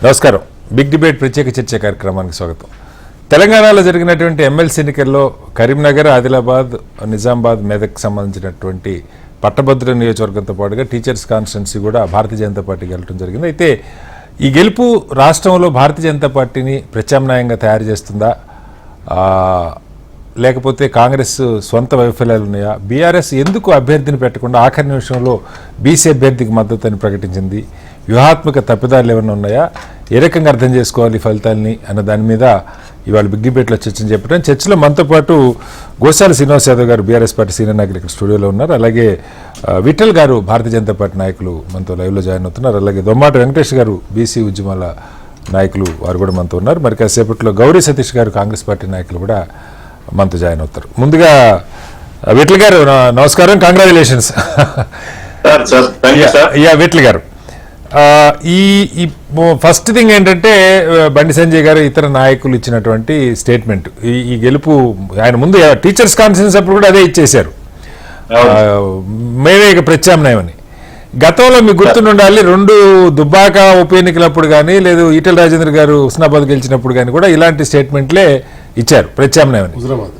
నమస్కారం. Big debate ప్రత్యేక చర్చ కార్యక్రమానికి స్వాగతం. తెలంగాణలో జరిగినటువంటి ఎమ్మెల్సీ ఎన్నికల్లో కరీంనగర్, ఆదిలాబాద్, నిజామాబాద్, మెదక్ సంబంధించినటువంటి పట్టభద్రుల నియోజకవర్గంతో పాటుగా టీచర్స్ కాన్స్టిట్యున్సీ కూడా భారతీయ జనతా పార్టీ గెలవడం జరిగింది. అయితే ఈ గెలుపు రాష్ట్రంలో భారతీయ జనతా పార్టీని ప్రత్యామ్నాయంగా తయారు చేస్తుందా, లేకపోతే కాంగ్రెస్ స్వంత వైఫల్యాలు ఉన్నాయా? బీఆర్ఎస్ ఎందుకు అభ్యర్థిని పెట్టకుండా ఆఖరి నిమిషంలో బీసీ అభ్యర్థికి మద్దతు అని ప్రకటించింది? వ్యూహాత్మక తప్పిదాలు ఏమైనా ఉన్నాయా? ఏ రకంగా అర్థం చేసుకోవాలి ఫలితాలని అన్న దాని మీద ఇవాళ బిగ్ డిబేట్లో చర్చను చెప్పడం. చర్చలో మనతో పాటు గోశాల శ్రీనివాస్ యాదవ్ గారు బీఆర్ఎస్ పార్టీ సీనియర్ నాయకులు ఇక్కడ స్టూడియోలో ఉన్నారు. అలాగే విఠల్ గారు భారతీయ జనతా పార్టీ నాయకులు మనతో లైవ్లో జాయిన్ అవుతున్నారు. అలాగే దొమ్మాట వెంకటేష్ గారు బీసీ ఉద్యమాల నాయకులు, వారు కూడా మనతో ఉన్నారు. మరి కాసేపట్లో గౌరీ సతీష్ గారు కాంగ్రెస్ పార్టీ నాయకులు కూడా మనతో జాయిన్ అవుతారు. ముందుగా విఠల్ గారు నమస్కారం, కంగ్రాచులేషన్స్. విఠల్ గారు, ఈ ఫస్ట్ థింగ్ ఏంటంటే బండి సంజయ్ గారు ఇతర నాయకులు ఇచ్చినటువంటి స్టేట్మెంట్, ఈ గెలుపు ఆయన ముందు టీచర్స్ కాన్ఫరెన్స్ అప్పుడు కూడా అదే ఇచ్చేశారు, మేమే ఇక ప్రత్యామ్నాయం అని. గతంలో మీకు గుర్తుండాలి, 2 దుబ్బాక ఉప ఎన్నికలప్పుడు కానీ లేదు ఈటెల రాజేంద్ర గారు హుస్నాబాద్ గెలిచినప్పుడు కానీ కూడా ఇలాంటి స్టేట్మెంట్లే ఇచ్చారు, ప్రత్యామ్నాయం అని.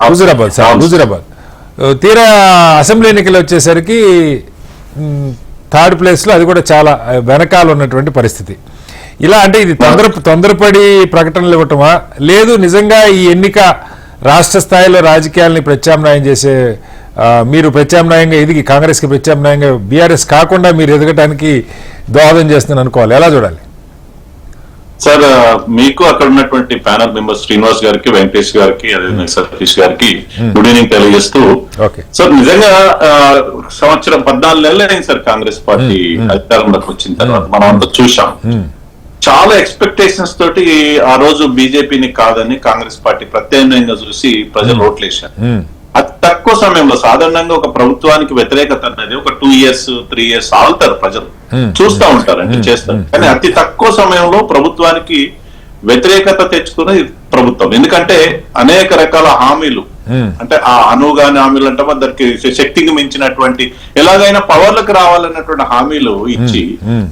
హుజురాబాద్ తీరా అసెంబ్లీ ఎన్నికలు వచ్చేసరికి 3rd ప్లేస్లో, అది కూడా చాలా వెనకాల ఉన్నటువంటి పరిస్థితి. ఇలా అంటే ఇది తొందరపడి ప్రకటనలు ఇవ్వటమా, లేదు నిజంగా ఈ ఎన్నిక రాష్ట్ర స్థాయిలో రాజకీయాలని ప్రత్యామ్నాయం చేసే, మీరు ప్రత్యామ్నాయంగా ఎదిగి కాంగ్రెస్కి ప్రత్యామ్నాయంగా బీఆర్ఎస్ కాకుండా మీరు ఎదగటానికి దోహదం చేస్తుందని అనుకోవాలి, ఎలా చూడాలి? సార్, మీకు అక్కడ ఉన్నటువంటి ప్యానల్ మెంబర్స్ శ్రీనివాస్ గారికి, వెంకటేష్ గారికి, అదేవిధంగా సతీష్ గారికి గుడ్ ఈవినింగ్ తెలియజేస్తూ, సార్ నిజంగా 14 నెలలు అయింది సార్ కాంగ్రెస్ పార్టీ అధికారంలోకి వచ్చిన తర్వాత. మనం అంతా చూసాం, చాలా ఎక్స్పెక్టేషన్స్ తోటి ఆ రోజు బీజేపీని కాదని కాంగ్రెస్ పార్టీ ప్రత్యామ్నాయంగా చూసి ప్రజలు ఓట్లేశారు. అతి తక్కువ సమయంలో, సాధారణంగా ఒక ప్రభుత్వానికి వ్యతిరేకత అనేది ఒక 2 years 3 years ఆగుతారు, ప్రజలు చూస్తూ ఉంటారు, అంటే చేస్తారు. కానీ అతి తక్కువ సమయంలో ప్రభుత్వానికి వ్యతిరేకత తెచ్చుకునే ప్రభుత్వం. ఎందుకంటే అనేక రకాల హామీలు, అంటే ఆ అనుగాని హామీలు అంటే దానికి శక్తికి మించినటువంటి ఎలాగైనా పవర్లకు రావాలన్నటువంటి హామీలు ఇచ్చి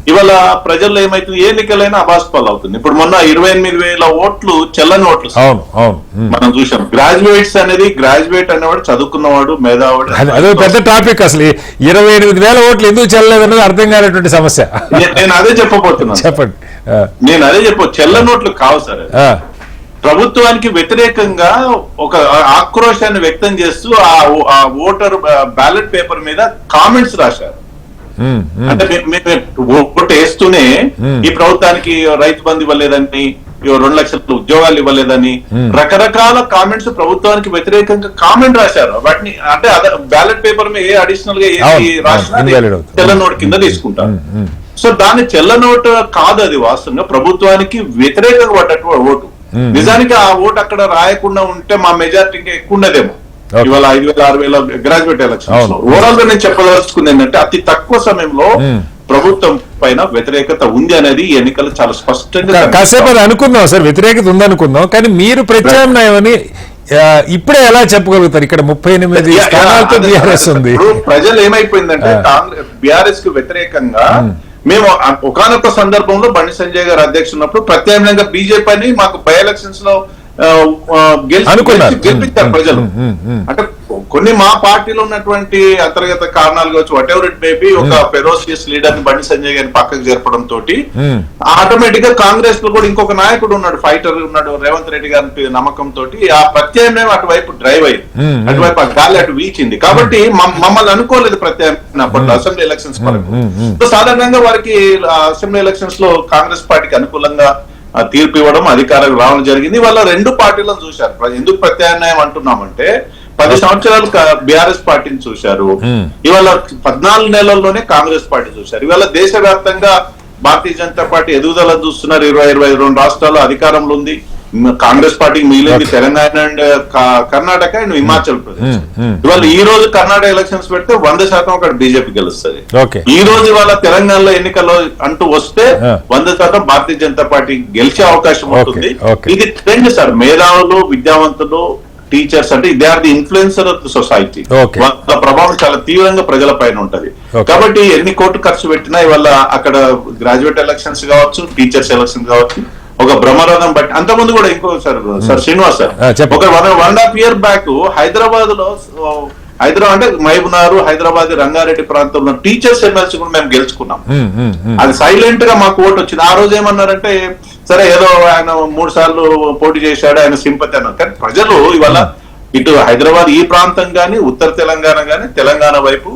ఇవాళ ప్రజల్లో ఏమైతుంది, ఏ ఎన్నికలైనా అబాస్పాలు అవుతుంది. ఇప్పుడు మొన్న 28,000 ఓట్లు చెల్లని ఓట్లు మనం చూసాం. గ్రాడ్యుయేట్స్ అనేది, గ్రాడ్యుయేట్ అనేవాడు చదువుకున్నవాడు, మేధావాడు. అదే పెద్ద టాపిక్. అసలు 28,000 ఓట్లు ఎందుకు చెల్లలేదు అనేది అర్థం కానటువంటి సమస్య. నేను అదే చెప్పబోతున్నాను. చెప్పండి. నేను అదే చెల్లని ఓట్లు కావు సార్, ప్రభుత్వానికి వ్యతిరేకంగా ఒక ఆక్రోశాన్ని వ్యక్తం చేస్తూ ఆ ఓటర్ బ్యాలెట్ పేపర్ మీద కామెంట్స్ రాశారు. అంటే ఓటు వేస్తూనే ఈ ప్రభుత్వానికి రైతు బంధు ఇవ్వలేదని, 2 లక్షల ఉద్యోగాలు ఇవ్వలేదని రకరకాల కామెంట్స్ ప్రభుత్వానికి వ్యతిరేకంగా కామెంట్ రాశారు. వాటిని అంటే బ్యాలెట్ పేపర్ మీద ఏ అడిషనల్ గా ఏది రాసినా తెల్ల నోటు కింద తీసుకుంటారు. సో దాని తెల్ల నోటు కాదు, అది వాస్తవంగా ప్రభుత్వానికి వ్యతిరేకంగా పడ్డటువంటి ఓటు. నిజానికి ఆ ఓటు అక్కడ రాయకుండా ఉంటే మా మెజార్టీ ఇంకా ఎక్కువ ఉండదేమో. ఇవాళ 5,000-6,000 గ్రాడ్యుయేట్ ఎలక్షన్. ఓవరాల్ గా నేను చెప్పదలుచుకుంది ఏంటంటే అతి తక్కువ సమయంలో ప్రభుత్వం పైన వ్యతిరేకత ఉంది అనేది ఈ ఎన్నికలు చాలా స్పష్టంగా. కాసేపు అది అనుకుందాం సార్, వ్యతిరేకత ఉందనుకుందాం, కానీ మీరు ప్రత్యామ్నాయం అని ఇప్పుడే ఎలా చెప్పగలుగుతారు? ఇక్కడ 38 స్థానాలతో బీఆర్ఎస్ ఉంది. ప్రజలు ఏమైపోయిందంటే బీఆర్ఎస్ కు వ్యతిరేకంగా మేము ఒకనొక సందర్భంలో బండి సంజయ్ గారు అధ్యక్షుడు ఉన్నప్పుడు ప్రత్యామ్నాయంగా బీజేపీ మాకు బై ఎలక్షన్స్ లో గెలిపించారు ప్రజలు. అంటే కొన్ని మా పార్టీలో ఉన్నటువంటి అంతర్గత కారణాలు కావచ్చు, what ever it may be, ఒక ఫెరోసియస్ లీడర్ ని బండి సంజయ్ గారిని పక్కకు జరపడం తోటి ఆటోమేటిక్ గా కాంగ్రెస్ లో కూడా ఇంకొక నాయకుడు ఉన్నాడు, ఫైటర్ ఉన్నాడు, రేవంత్ రెడ్డి గారి నమ్మకం తోటి ఆ ప్రత్యామ్నాయం అటువైపు డ్రైవ్ అయింది, అటువైపు ఆ గాలి అటు వీచింది. కాబట్టి మమ్మల్ని అనుకోలేదు ప్రత్యామ్నాయం అసెంబ్లీ ఎలక్షన్స్ వరకు. సాధారణంగా వారికి అసెంబ్లీ ఎలక్షన్స్ లో కాంగ్రెస్ పార్టీకి అనుకూలంగా తీర్పు ఇవ్వడం, అధికారం రావడం జరిగింది. వాళ్ళ 2 పార్టీలను చూశారు. ఎందుకు ప్రత్యామ్నాయం అంటున్నామంటే 10 సంవత్సరాలు బీఆర్ఎస్ పార్టీని చూశారు, ఇవాళ 14 నెలల్లోనే కాంగ్రెస్ పార్టీ చూశారు. ఇవాళ దేశవ్యాప్తంగా భారతీయ జనతా పార్టీ ఎదుగుదల చూస్తున్నారు. 22 రాష్ట్రాల్లో అధికారంలో ఉంది. కాంగ్రెస్ పార్టీకి మిగిలింది తెలంగాణ అండ్ కర్ణాటక అండ్ హిమాచల్ ప్రదేశ్. ఇవాళ ఈ రోజు కర్ణాటక ఎలక్షన్స్ పెడితే 100% అక్కడ బీజేపీ గెలుస్తుంది. ఈ రోజు ఇవాళ తెలంగాణలో ఎన్నికల్లో అంటూ వస్తే 100% భారతీయ జనతా పార్టీ గెలిచే అవకాశం ఉంటుంది. ఇది ట్రెండ్ సార్. మేధావులు, విద్యావంతులు, టీచర్స్ అంటే they are the influencer of the society. Okay. వాళ్ళ ప్రభావం చాలా తీవ్రంగా ప్రజల పైన ఉంటది. Okay. కాబట్టి ఎన్ని కోట్లు ఖర్చు పెట్టినా ఇవాళ అక్కడ గ్రాడ్యుయేట్ ఎలక్షన్స్ కావచ్చు, టీచర్స్ ఎలక్షన్ కావచ్చు, ఒక బ్రహ్మరథం బట్టి అంతకుముందు కూడా ఇంకో సార్ శ్రీనివాస్ సార్, చెప్పండి. ఒక 1.5 year బ్యాక్ హైదరాబాద్ లో అంటే మహబూబ్నగర్, హైదరాబాద్, రంగారెడ్డి ప్రాంతంలో టీచర్స్ ఎమ్మెల్సీ కూడా మేము గెలుచుకున్నాం. అది సైలెంట్ గా మాకు ఓటు వచ్చింది. ఆ రోజు ఏమన్నారంటే సరే ఏదో ఆయన 3 సార్లు పోటీ చేశాడు, ఆయన సింపతి అన్నారు. కానీ ప్రజలు ఇవాళ ఇటు హైదరాబాద్ ఈ ప్రాంతం గాని, ఉత్తర తెలంగాణ గాని, తెలంగాణ వైపు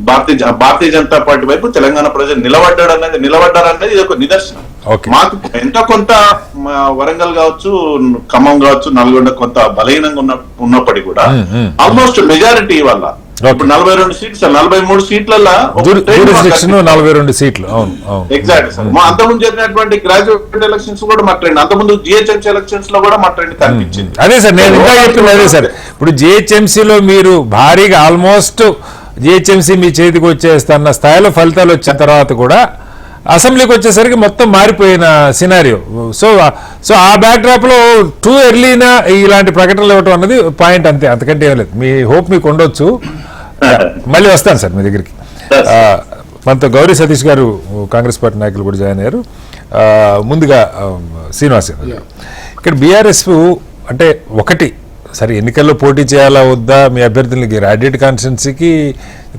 భారతీయ జనతా పార్టీ వైపు తెలంగాణ ప్రజలు నిలబడ్డారనేది ఇది ఒక నిదర్శనం. మాకు ఎంతో కొంత వరంగల్ కావచ్చు, ఖమ్మం కావచ్చు, నల్గొండ కొంత బలహీనంగా ఉన్నప్పటికీ కూడా ఆల్మోస్ట్ మెజారిటీ వల్ల ఇప్పుడు 42 సీట్లు, 43 సీట్లలో 42 సీట్లు. Exact sir. మా అంతకుముందు జరిగినటువంటి గ్రాడ్యుయేట్ ఎలక్షన్స్ కూడా మా ట్రెండ్, అంతకుముందు జిహెచ్ఎంసీ ఎలక్షన్స్ లో కూడా మా ట్రెండ్ కనిపించింది. అదే సార్ నేను ఇంకా చెప్తున్నా. అదే సార్, ఇప్పుడు జిహెచ్ఎంసీలో మీరు భారీగా ఆల్మోస్ట్ జిహెచ్ఎంసీ మీ చేతికి వచ్చేస్తున్న స్థాయిలో ఫలితాలు వచ్చిన తర్వాత కూడా అసెంబ్లీకి వచ్చేసరికి మొత్తం మారిపోయిన సినారియో. సో ఆ బ్యాక్డ్రాప్ లో టూ ఎర్లీనా ఇలాంటి ప్రకటనలు ఇవ్వటం అన్నది పాయింట్, అంతే, అంతకంటే ఏం లేదు. మీ హోప్ మీకు ఉండొచ్చు. మళ్ళీ వస్తాను సార్ మీ దగ్గరికి. మనతో గౌరీ సతీష్ గారు కాంగ్రెస్ పార్టీ నాయకులు కూడా జాయిన్ అయ్యారు. ముందుగా శ్రీనివాస్ గారు, ఇక్కడ బీఆర్ఎస్ అంటే ఒకటి సరే ఎన్నికల్లో పోటీ చేయాలా వద్దా, మీ అభ్యర్థులకి గ్రాడ్యుయేట్ కాన్స్టిట్యున్సీకి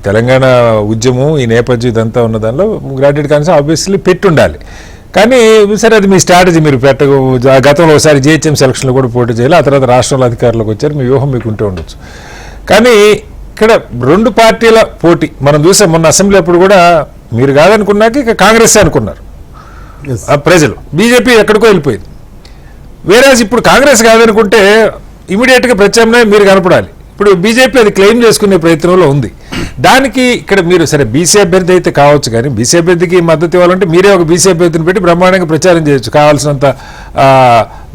తెలంగాణ ఉద్యమం ఈ నేపథ్యం ఇదంతా ఉన్న దానిలో గ్రాడ్యుయేట్ కాన్స్టిట్యున్సీ ఆబ్వియస్లీ పెట్టుండాలి. కానీ సరే అది మీ స్ట్రాటజీ, మీరు గతంలో ఒకసారి జిహెచ్ఎంసీ ఎలక్షన్లో కూడా పోటీ చేయాలి, ఆ తర్వాత రాష్ట్రంలో అధికారంలోకి వచ్చారు, మీ వ్యూహం మీకు ఉంటే ఉండొచ్చు. కానీ ఇక్కడ రెండు పార్టీల పోటీ మనం చూసాం. మొన్న అసెంబ్లీ అప్పుడు కూడా మీరు కాదనుకున్నాక ఇక కాంగ్రెస్ అనుకున్నారు ప్రజలు, బీజేపీ ఎక్కడికో వెళ్ళిపోయింది. వేరే ఇప్పుడు కాంగ్రెస్ కాదనుకుంటే ఇమీడియట్గా ప్రత్యామ్నాయం మీరు కనపడాలి. ఇప్పుడు బీజేపీ అది క్లెయిమ్ చేసుకునే ప్రయత్నంలో ఉంది. దానికి ఇక్కడ మీరు సరే బీసీ అభ్యర్థి అయితే కావచ్చు, కానీ బీసీ అభ్యర్థికి మద్దతు ఇవ్వాలంటే మీరే ఒక బీసీ అభ్యర్థిని పెట్టి బ్రహ్మాండంగా ప్రచారం చేయొచ్చు. కావాల్సినంత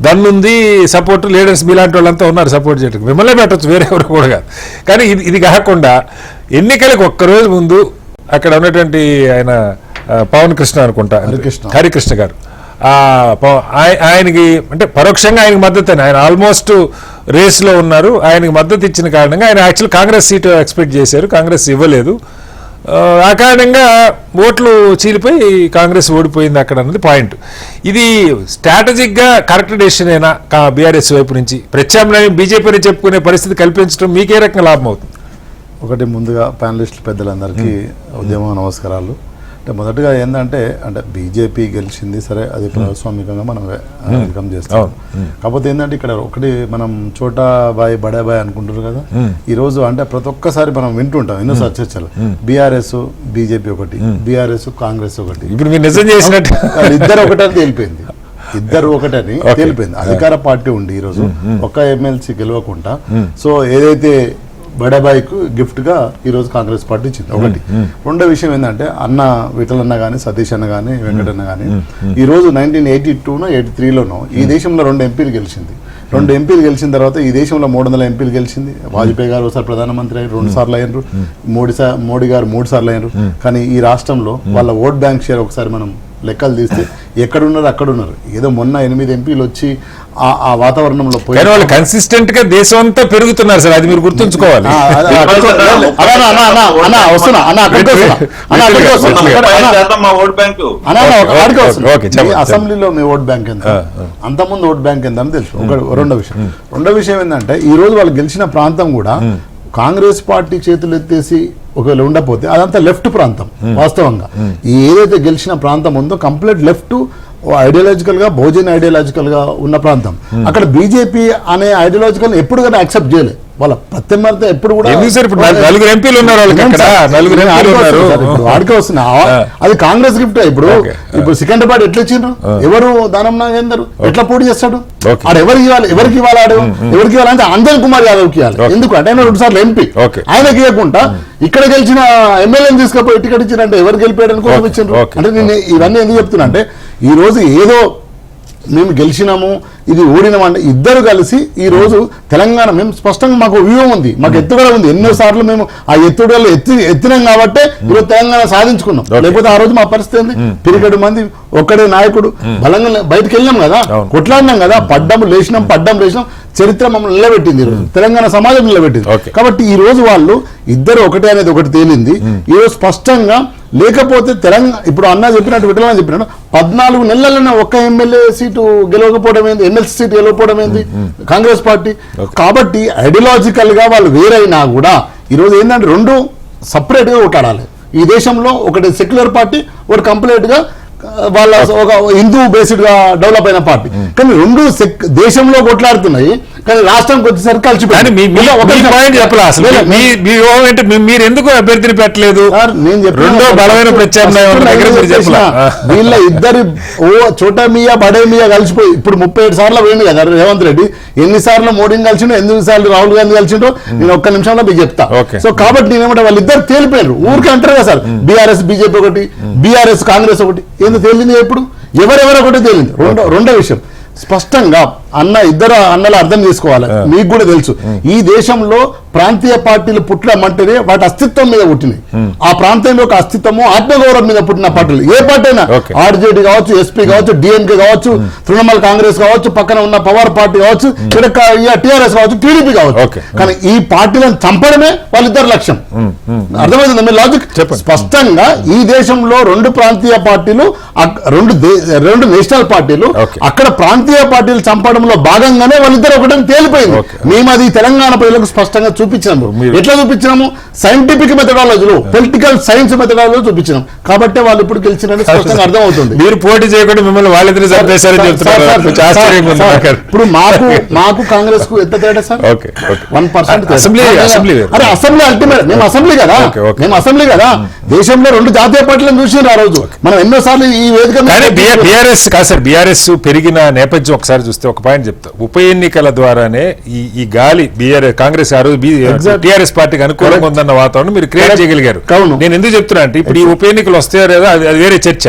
దన్నుంది, సపోర్ట్ లీడర్స్ మీలాంటి వాళ్ళంతా ఉన్నారు సపోర్ట్ చేయడానికి, మిమ్మల్ని పెట్టచ్చు, వేరే ఎవరు కూడా కాదు. కానీ ఇది కాకుండా ఎన్నికలకు ఒక్కరోజు ముందు అక్కడ ఉన్నటువంటి ఆయన పవన్ కృష్ణ అనుకుంటా, హరికృష్ణ గారు, ఆయనకి అంటే పరోక్షంగా ఆయనకి మద్దతు, ఆయన ఆల్మోస్ట్ రేస్లో ఉన్నారు, ఆయనకి మద్దతు ఇచ్చిన కారణంగా ఆయన యాక్చువల్ కాంగ్రెస్ సీటు ఎక్స్పెక్ట్ చేశారు, కాంగ్రెస్ ఇవ్వలేదు. ఆ కారణంగా ఓట్లు చీలిపోయి కాంగ్రెస్ ఓడిపోయింది అక్కడ అన్నది పాయింట్. ఇది స్ట్రాటజిక్గా కరెక్ట్ డెసిషన్ అయినా బీఆర్ఎస్ వైపు నుంచి ప్రత్యామ్నాయం బీజేపీని చెప్పుకునే పరిస్థితి కల్పించడం మీకే రకంగా లాభం అవుతుంది? ఒకటి, ముందుగా ప్యానలిస్టులు పెద్దలందరికీ ఉద్యమ నమస్కారాలు. అంటే మొదటగా ఏంటంటే అంటే బీజేపీ గెలిచింది సరే, అది ప్రజాస్వామికంగా మనం వెల్కమ్ చేస్తాం. కాకపోతే ఏంటంటే ఇక్కడ ఒకటి మనం చోటా బాయ్ బడా బాయ్ అనుకుంటారు కదా, ఈ రోజు అంటే ప్రతి ఒక్కసారి మనం వింటుంటాం ఎన్నోసారి చర్చలు, బీఆర్ఎస్ బీజేపీ ఒకటి, బీఆర్ఎస్ కాంగ్రెస్ ఒకటి. ఇప్పుడు మీరు నిజం చేసినట్టు ఇద్దరు ఒకటని తేలిపోయింది, ఇద్దరు ఒకటని తేలిపోయింది. అధికార పార్టీ ఉండి ఈరోజు ఒక్క ఎమ్మెల్సీ గెలవకుండా, సో ఏదైతే బడాబాయికు గిఫ్ట్ గా ఈరోజు కాంగ్రెస్ పార్టీ ఇచ్చింది ఒకటి. రెండో విషయం ఏంటంటే అన్న విఠలన్న కానీ, సతీష్ అన్న కానీ, వెంకటన్న కానీ ఈ రోజు 1982నో 83లోనో ఈ దేశంలో 2 ఎంపీలు గెలిచింది. 2 ఎంపీలు గెలిచిన తర్వాత ఈ దేశంలో 300 ఎంపీలు గెలిచింది. వాజ్పేయి గారు ఒకసారి ప్రధానమంత్రి అయ్యారు, 2 సార్లు అయ్యారు. మోడీ గారు 3 సార్లు అయ్యారు. కానీ ఈ రాష్ట్రంలో వాళ్ళ ఓట్ బ్యాంక్ షేర్ ఒకసారి మనం లెక్కలు తీస్తే ఎక్కడున్నారు అక్కడున్నారు. ఏదో మొన్న 8 ఎంపీలు వచ్చి ఆ వాతావరణంలో పోయి వాళ్ళు కన్సిస్టెంట్ గా దేశం అంతా పెరుగుతున్నారు సార్, అది మీరు గుర్తుంచుకోవాలి. అసెంబ్లీలో మీ ఓట్ బ్యాంక్ ఎంత, అంతకుముందు ఓట్ బ్యాంక్ ఎంత అని తెలుసు. రెండో విషయం ఏంటంటే ఈ రోజు వాళ్ళు గెలిచిన ప్రాంతం కూడా కాంగ్రెస్ పార్టీ చేతులు ఎత్తేసి ఒకవేళ ఉండకపోతే అదంతా లెఫ్ట్ ప్రాంతం. వాస్తవంగా ఏదైతే గెలిచిన ప్రాంతం ఉందో కంప్లీట్ లెఫ్ట్ ఐడియాలజికల్ గా, బహుజన్ ఐడియాలజికల్ గా ఉన్న ప్రాంతం. అక్కడ బీజేపీ అనే ఐడియాలజికల్ ఎప్పుడు కూడా యాక్సెప్ట్ చేయలేదు. వాళ్ళ ప్రత్యర్థి ఎప్పుడు కూడా నలుగురు ఎంపీలు ఉన్నారు, వాడికే వస్తున్నా. అది కాంగ్రెస్ గిఫ్ట్. ఇప్పుడు సికింద్రాబాద్ ఎట్లా ఇచ్చిండ్రు, ఎవరు దానం నాగేందర్ ఎట్లా పోటీ చేస్తాడు, ఆడు ఎవరికి ఇవ్వాలి, ఎవరికి ఇవ్వాలంటే అంజన్ కుమార్ యాదవ్కి ఇవ్వాలి. ఎందుకంటే ఆయన 2 సార్లు ఎంపీ, ఆయనకి ఇవ్వకుండా ఇక్కడ గెలిచిన ఎమ్మెల్యేని తీసుకుపోయి టికెట్ ఇచ్చిందంటే ఎవరు గెలిపాడని కోసం ఇచ్చిండ్రు. అంటే నేను ఇవన్నీ ఎందుకు చెప్తున్నా అంటే ఈ రోజు ఏదో మేము గెలిచినాము ఇది ఓడినామంటే ఇద్దరు కలిసి ఈ రోజు తెలంగాణ మేము స్పష్టంగా మాకు వ్యూహం ఉంది, మాకు ఎత్తుగడ ఉంది. ఎన్నోసార్లు మేము ఆ ఎత్తుగడలు ఎత్తినాం కాబట్టి ఈరోజు తెలంగాణ సాధించుకున్నాం. లేకపోతే ఆ రోజు మా పరిస్థితి ఏంది, పిరికెడు మంది ఒక్కడే నాయకుడు బలంగా బయటకు వెళ్ళినాం కదా, కొట్లాడినాం కదా, పడ్డం లేచినాం చరిత్ర మమ్మల్ని నిలబెట్టింది ఈ రోజు, తెలంగాణ సమాజం నిలబెట్టింది. కాబట్టి ఈ రోజు వాళ్ళు ఇద్దరు ఒకటే అనేది ఒకటి తేలింది ఈ రోజు స్పష్టంగా. లేకపోతే తెలంగాణ ఇప్పుడు అన్న చెప్పినట్టు విఠలన్న చెప్పినట్టు 14 నెలలనే ఒక్క ఎమ్మెల్యే సీటు గెలవకపోవడం ఏంది, ఎమ్మెల్సీ సీటు గెలవకపోవడం ఏంది కాంగ్రెస్ పార్టీ. కాబట్టి ఐడియాలజికల్ గా వాళ్ళు వేరైనా కూడా ఈ రోజు ఏంటంటే రెండు సపరేట్ గా కొట్లాడాలి ఈ దేశంలో. ఒకటి సెక్యులర్ పార్టీ, ఒకటి కంప్లీట్ గా వాళ్ళ ఒక హిందూ బేస్డ్ గా డెవలప్ అయిన పార్టీ. కానీ రెండు దేశంలో కొట్లాడుతున్నాయి, కానీ రాష్ట్రానికి వచ్చేసరికి కలిసిపోయింది. మీరు ఎందుకు అభ్యర్థిని పెట్టలేదు? రెండో బలమైన ప్రత్యామ్నాయం వీళ్ళ ఇద్దరు చోటా మియా బడే మియా కలిసిపోయి ఇప్పుడు 37 సార్లు పోయింది కదా రేవంత్ రెడ్డి. ఎన్నిసార్లు మోడీని కలిసిండో, 8 సార్లు రాహుల్ గాంధీ కలిసిండో నేను ఒక్క నిమిషంలో మీకు చెప్తా. సో కాబట్టి నేనేమంటే వాళ్ళిద్దరు తేలిపోయారు. ఊరికే అంటారు కదా సార్, బీఆర్ఎస్ బీజేపీ ఒకటి, బీఆర్ఎస్ కాంగ్రెస్ ఒకటి. ఏందో తేలింది ఎప్పుడు ఎవరెవరు ఒకటి తేలింది. రెండో విషయం స్పష్టంగా ఇద్దరు అన్నలు అర్థం చేసుకోవాలి. మీకు కూడా తెలుసు ఈ దేశంలో ప్రాంతీయ పార్టీలు పుట్టడమంటేనే వాటి అస్తిత్వం మీద పుట్టినాయి. ఆ ప్రాంతం యొక్క అస్తిత్వము ఆత్మగౌరవం మీద పుట్టిన పార్టీలు ఏ పార్టీ అయినా, ఆర్జేడీ కావచ్చు, ఎస్పీ కావచ్చు, డిఎంకే కావచ్చు, తృణమూల్ కాంగ్రెస్ కావచ్చు, పక్కన ఉన్న పవర్ పార్టీ కావచ్చు, టీఆర్ఎస్ కావచ్చు, టీడీపీ కావచ్చు. కానీ ఈ పార్టీలను చంపడమే వాళ్ళిద్దరు లక్ష్యం. అర్థమవుతుంది మీ లాజిక్? స్పష్టంగా ఈ దేశంలో రెండు ప్రాంతీయ పార్టీలు, రెండు నేషనల్ పార్టీలు, అక్కడ ప్రాంతీయ పార్టీలు చంపడంలో భాగంగానే వాళ్ళిద్దరు ఒకటి తేలిపోయింది. మేము అది తెలంగాణ ప్రజలకు స్పష్టంగా చూపించాము. ఎట్లా చూపించాము? సైంటిఫిక్ మెథడాలజీలో, పొలిటికల్ సైన్స్ మెథడాలజీలో చూపించాం. కాబట్టి వాళ్ళు ఇప్పుడు గెలిచినట్టు స్పష్టంగా అర్థం అవుతుంది. మీరు పోటీ చేయకుండా మిమ్మల్ని వాళ్ళిద్దరు చంపేశారని చెప్తున్నారు. ఇప్పుడు మాకు కాంగ్రెస్ కు ఎంత తేడా సార్? 1%. అరే అసెంబ్లీ అల్టిమేట్, మేము అసెంబ్లీ కదా. దేశంలో రెండు జాతీయ పార్టీలను చూసినారు ఆ రోజు. మనం ఎన్నోసార్లు ఈ వేదిక బీఆర్ఎస్ పెరిగిన నేపథ్యం ఒకసారి చూస్తే ఒక పాయింట్ చెప్తా. ఉప ఎన్నికల ద్వారానే ఈ గాలి కాంగ్రెస్ ఆ రోజు టీఆర్ఎస్ పార్టీకి అనుకూలంగా ఉందన్న వాతావరణం మీరు క్రియేట్ చేయగలిగారు. నేను ఎందుకు చెప్తున్నా అంటే ఇప్పుడు ఈ ఉప ఎన్నికలు వస్తాయో లేదా అది వేరే చర్చ.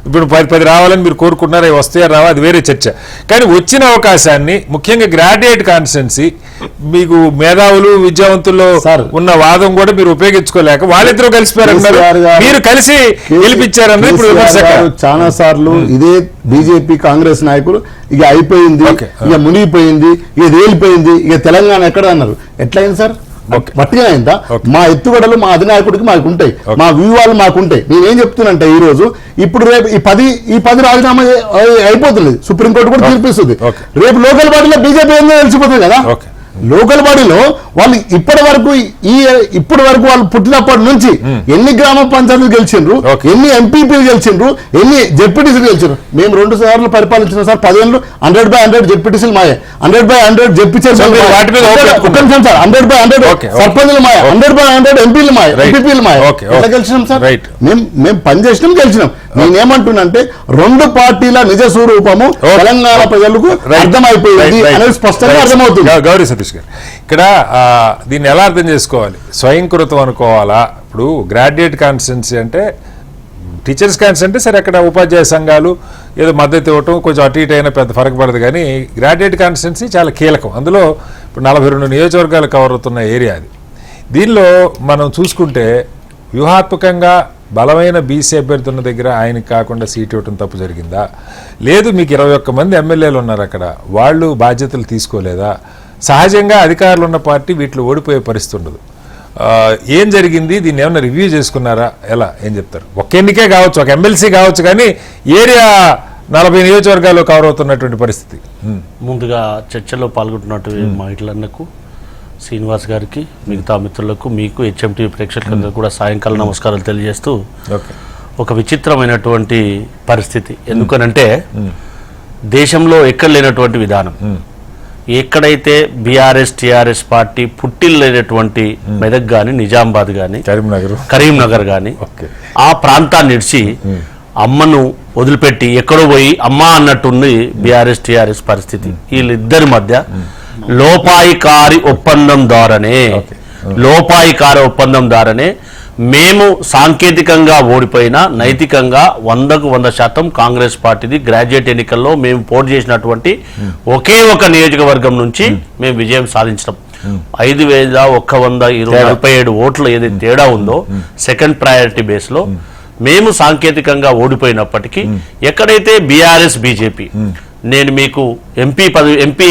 ఇప్పుడు 10 రావాలని మీరు కోరుకుంటున్నారా, వస్తాయో రావా అది వేరే చర్చ. కానీ వచ్చిన అవకాశాన్ని ముఖ్యంగా గ్రాడ్యుయేట్ కాన్స్టిట్యున్సీ మీకు మేధావులు విద్యావంతుల్లో ఉన్న వాదం కూడా మీరు ఉపయోగించుకోలేక వాళ్ళిద్దరూ కలిసిపోయారన్నారు, మీరు కలిసి గెలిపించారన్నది ఇప్పుడు చాలా సార్లు ఇదే బీజేపీ కాంగ్రెస్ నాయకులు ఇక అయిపోయింది, ఇక మునిగిపోయింది, ఇక తేలిపోయింది, ఇక తెలంగాణ ఎక్కడ అన్నారు. ఎట్లయింది సార్? మట్టిగా అయిందా? మా ఎత్తుగడలు మా అధినాయకుడికి మాకు ఉంటాయి, మా వ్యూహాలు మాకుంటాయి. నేనేం చెప్తున్నంటే ఈ రోజు ఇప్పుడు రేపు ఈ 10 రాజీనామా అయిపోతుంది, సుప్రీంకోర్టు కూడా తీర్పిస్తుంది. రేపు లోకల్ బాడీలో బీజేపీ ఏందో తెలిసిపోతుంది కదా. లోకల్ బాడీలో వాళ్ళు ఇప్పటి వరకు వాళ్ళు పుట్టినప్పటి నుంచి ఎన్ని గ్రామ పంచాయతీలు గెలిచిండ్రు, ఎన్ని ఎంపీపీలు గెలిచిండ్రు, ఎన్ని జెడ్పీటీసీలు గెలిచిండ్రు. మేము 2 సార్లు పరిపాలించిన సార్ 10 ఏళ్ళు 100/100 జెడ్పీటీసీలు మాయే, 100/100 జెడ్పీ చైర్మన్, 100/100 సర్పంచులు మాయ, 100/100 ఎంపీలు మాయ, ఎంపీపీలు మాయ. ఎట్లా గెలిచినాం సార్? మేము పనిచేసినాం, గెలిచినాం. నేనేమంటున్నానంటే రెండు పార్టీల నిజ స్వరూపము తెలంగాణ ప్రజలకు అర్థమైపోయింది అనేది స్పష్టంగా అర్థమవుతుంది. గౌరీ సతీష్ గారు, ఇక్కడ దీన్ని ఎలా అర్థం చేసుకోవాలి? స్వయంకృతం అనుకోవాలా? ఇప్పుడు గ్రాడ్యుయేట్ కాన్స్టిట్యున్సీ అంటే టీచర్స్ కాన్స్టిట్యున్సీ అంటే సరే అక్కడ ఉపాధ్యాయ సంఘాలు ఏదో మద్దతు ఇవ్వటం కొంచెం అటు ఇటు అయినా పెద్ద ఫరక పడదు. కానీ గ్రాడ్యుయేట్ కాన్స్టిట్యున్సీ చాలా కీలకం. అందులో ఇప్పుడు 42 నియోజకవర్గాలు కవర్ అవుతున్న ఏరియా అది. దీనిలో మనం చూసుకుంటే వ్యూహాత్మకంగా బలమైన బీసీ అభ్యర్థి ఉన్న దగ్గర ఆయనకి కాకుండా సీట్ ఇవ్వటం తప్పు జరిగిందా? లేదు మీకు 21 మంది ఎమ్మెల్యేలు ఉన్నారు అక్కడ, వాళ్ళు బాధ్యతలు తీసుకోలేదా? సహజంగా అధికారులు ఉన్న పార్టీ వీటిలో ఓడిపోయే పరిస్థితి ఉండదు. ఏం జరిగింది? దీన్ని ఏమన్నా రివ్యూ చేసుకున్నారా? ఎలా ఏం చెప్తారు? ఒక ఎన్నికే కావచ్చు, ఒక ఎమ్మెల్సీ కావచ్చు, కానీ ఏరియా 40 నియోజకవర్గాల్లో కవర్ అవుతున్నటువంటి పరిస్థితి. ముందుగా చర్చలో పాల్గొంటున్నట్టు మా ఇట్లన్నకు, శ్రీనివాస్ గారికి, మిగతా మిత్రులకు, మీకు హెచ్ఎంటీవీ ప్రేక్షకులందరూ కూడా సాయంకాలం నమస్కారాలు తెలియజేస్తూ, ఒక విచిత్రమైనటువంటి పరిస్థితి. ఎందుకనంటే దేశంలో ఎక్కడ లేనటువంటి విధానం. ఎక్కడైతే బీఆర్ఎస్ టీఆర్ఎస్ పార్టీ పుట్టిల్లేనటువంటి మెదక్ కానీ, నిజామాబాద్ కానీ, కరీంనగర్ కానీ ఆ ప్రాంతాన్ని ఇడిచి అమ్మను వదిలిపెట్టి ఎక్కడో పోయి అమ్మ అన్నట్టుంది బీఆర్ఎస్ టీఆర్ఎస్ పరిస్థితి. వీళ్ళిద్దరి మధ్య లోపాయికారి ఒప్పందం ద్వారానే మేము సాంకేతికంగా ఓడిపోయినా నైతికంగా 100% కాంగ్రెస్ పార్టీది. గ్రాడ్యుయేట్ ఎన్నికల్లో మేము పోటీ చేసినటువంటి ఒకే ఒక నియోజకవర్గం నుంచి మేము విజయం సాధించడం. 5,147 ఓట్లు ఏదైతే తేడా ఉందో సెకండ్ ప్రయారిటీ బేస్లో మేము సాంకేతికంగా ఓడిపోయినప్పటికీ ఎక్కడైతే బీఆర్ఎస్ బీజేపీ నేను మీకు ఎంపీ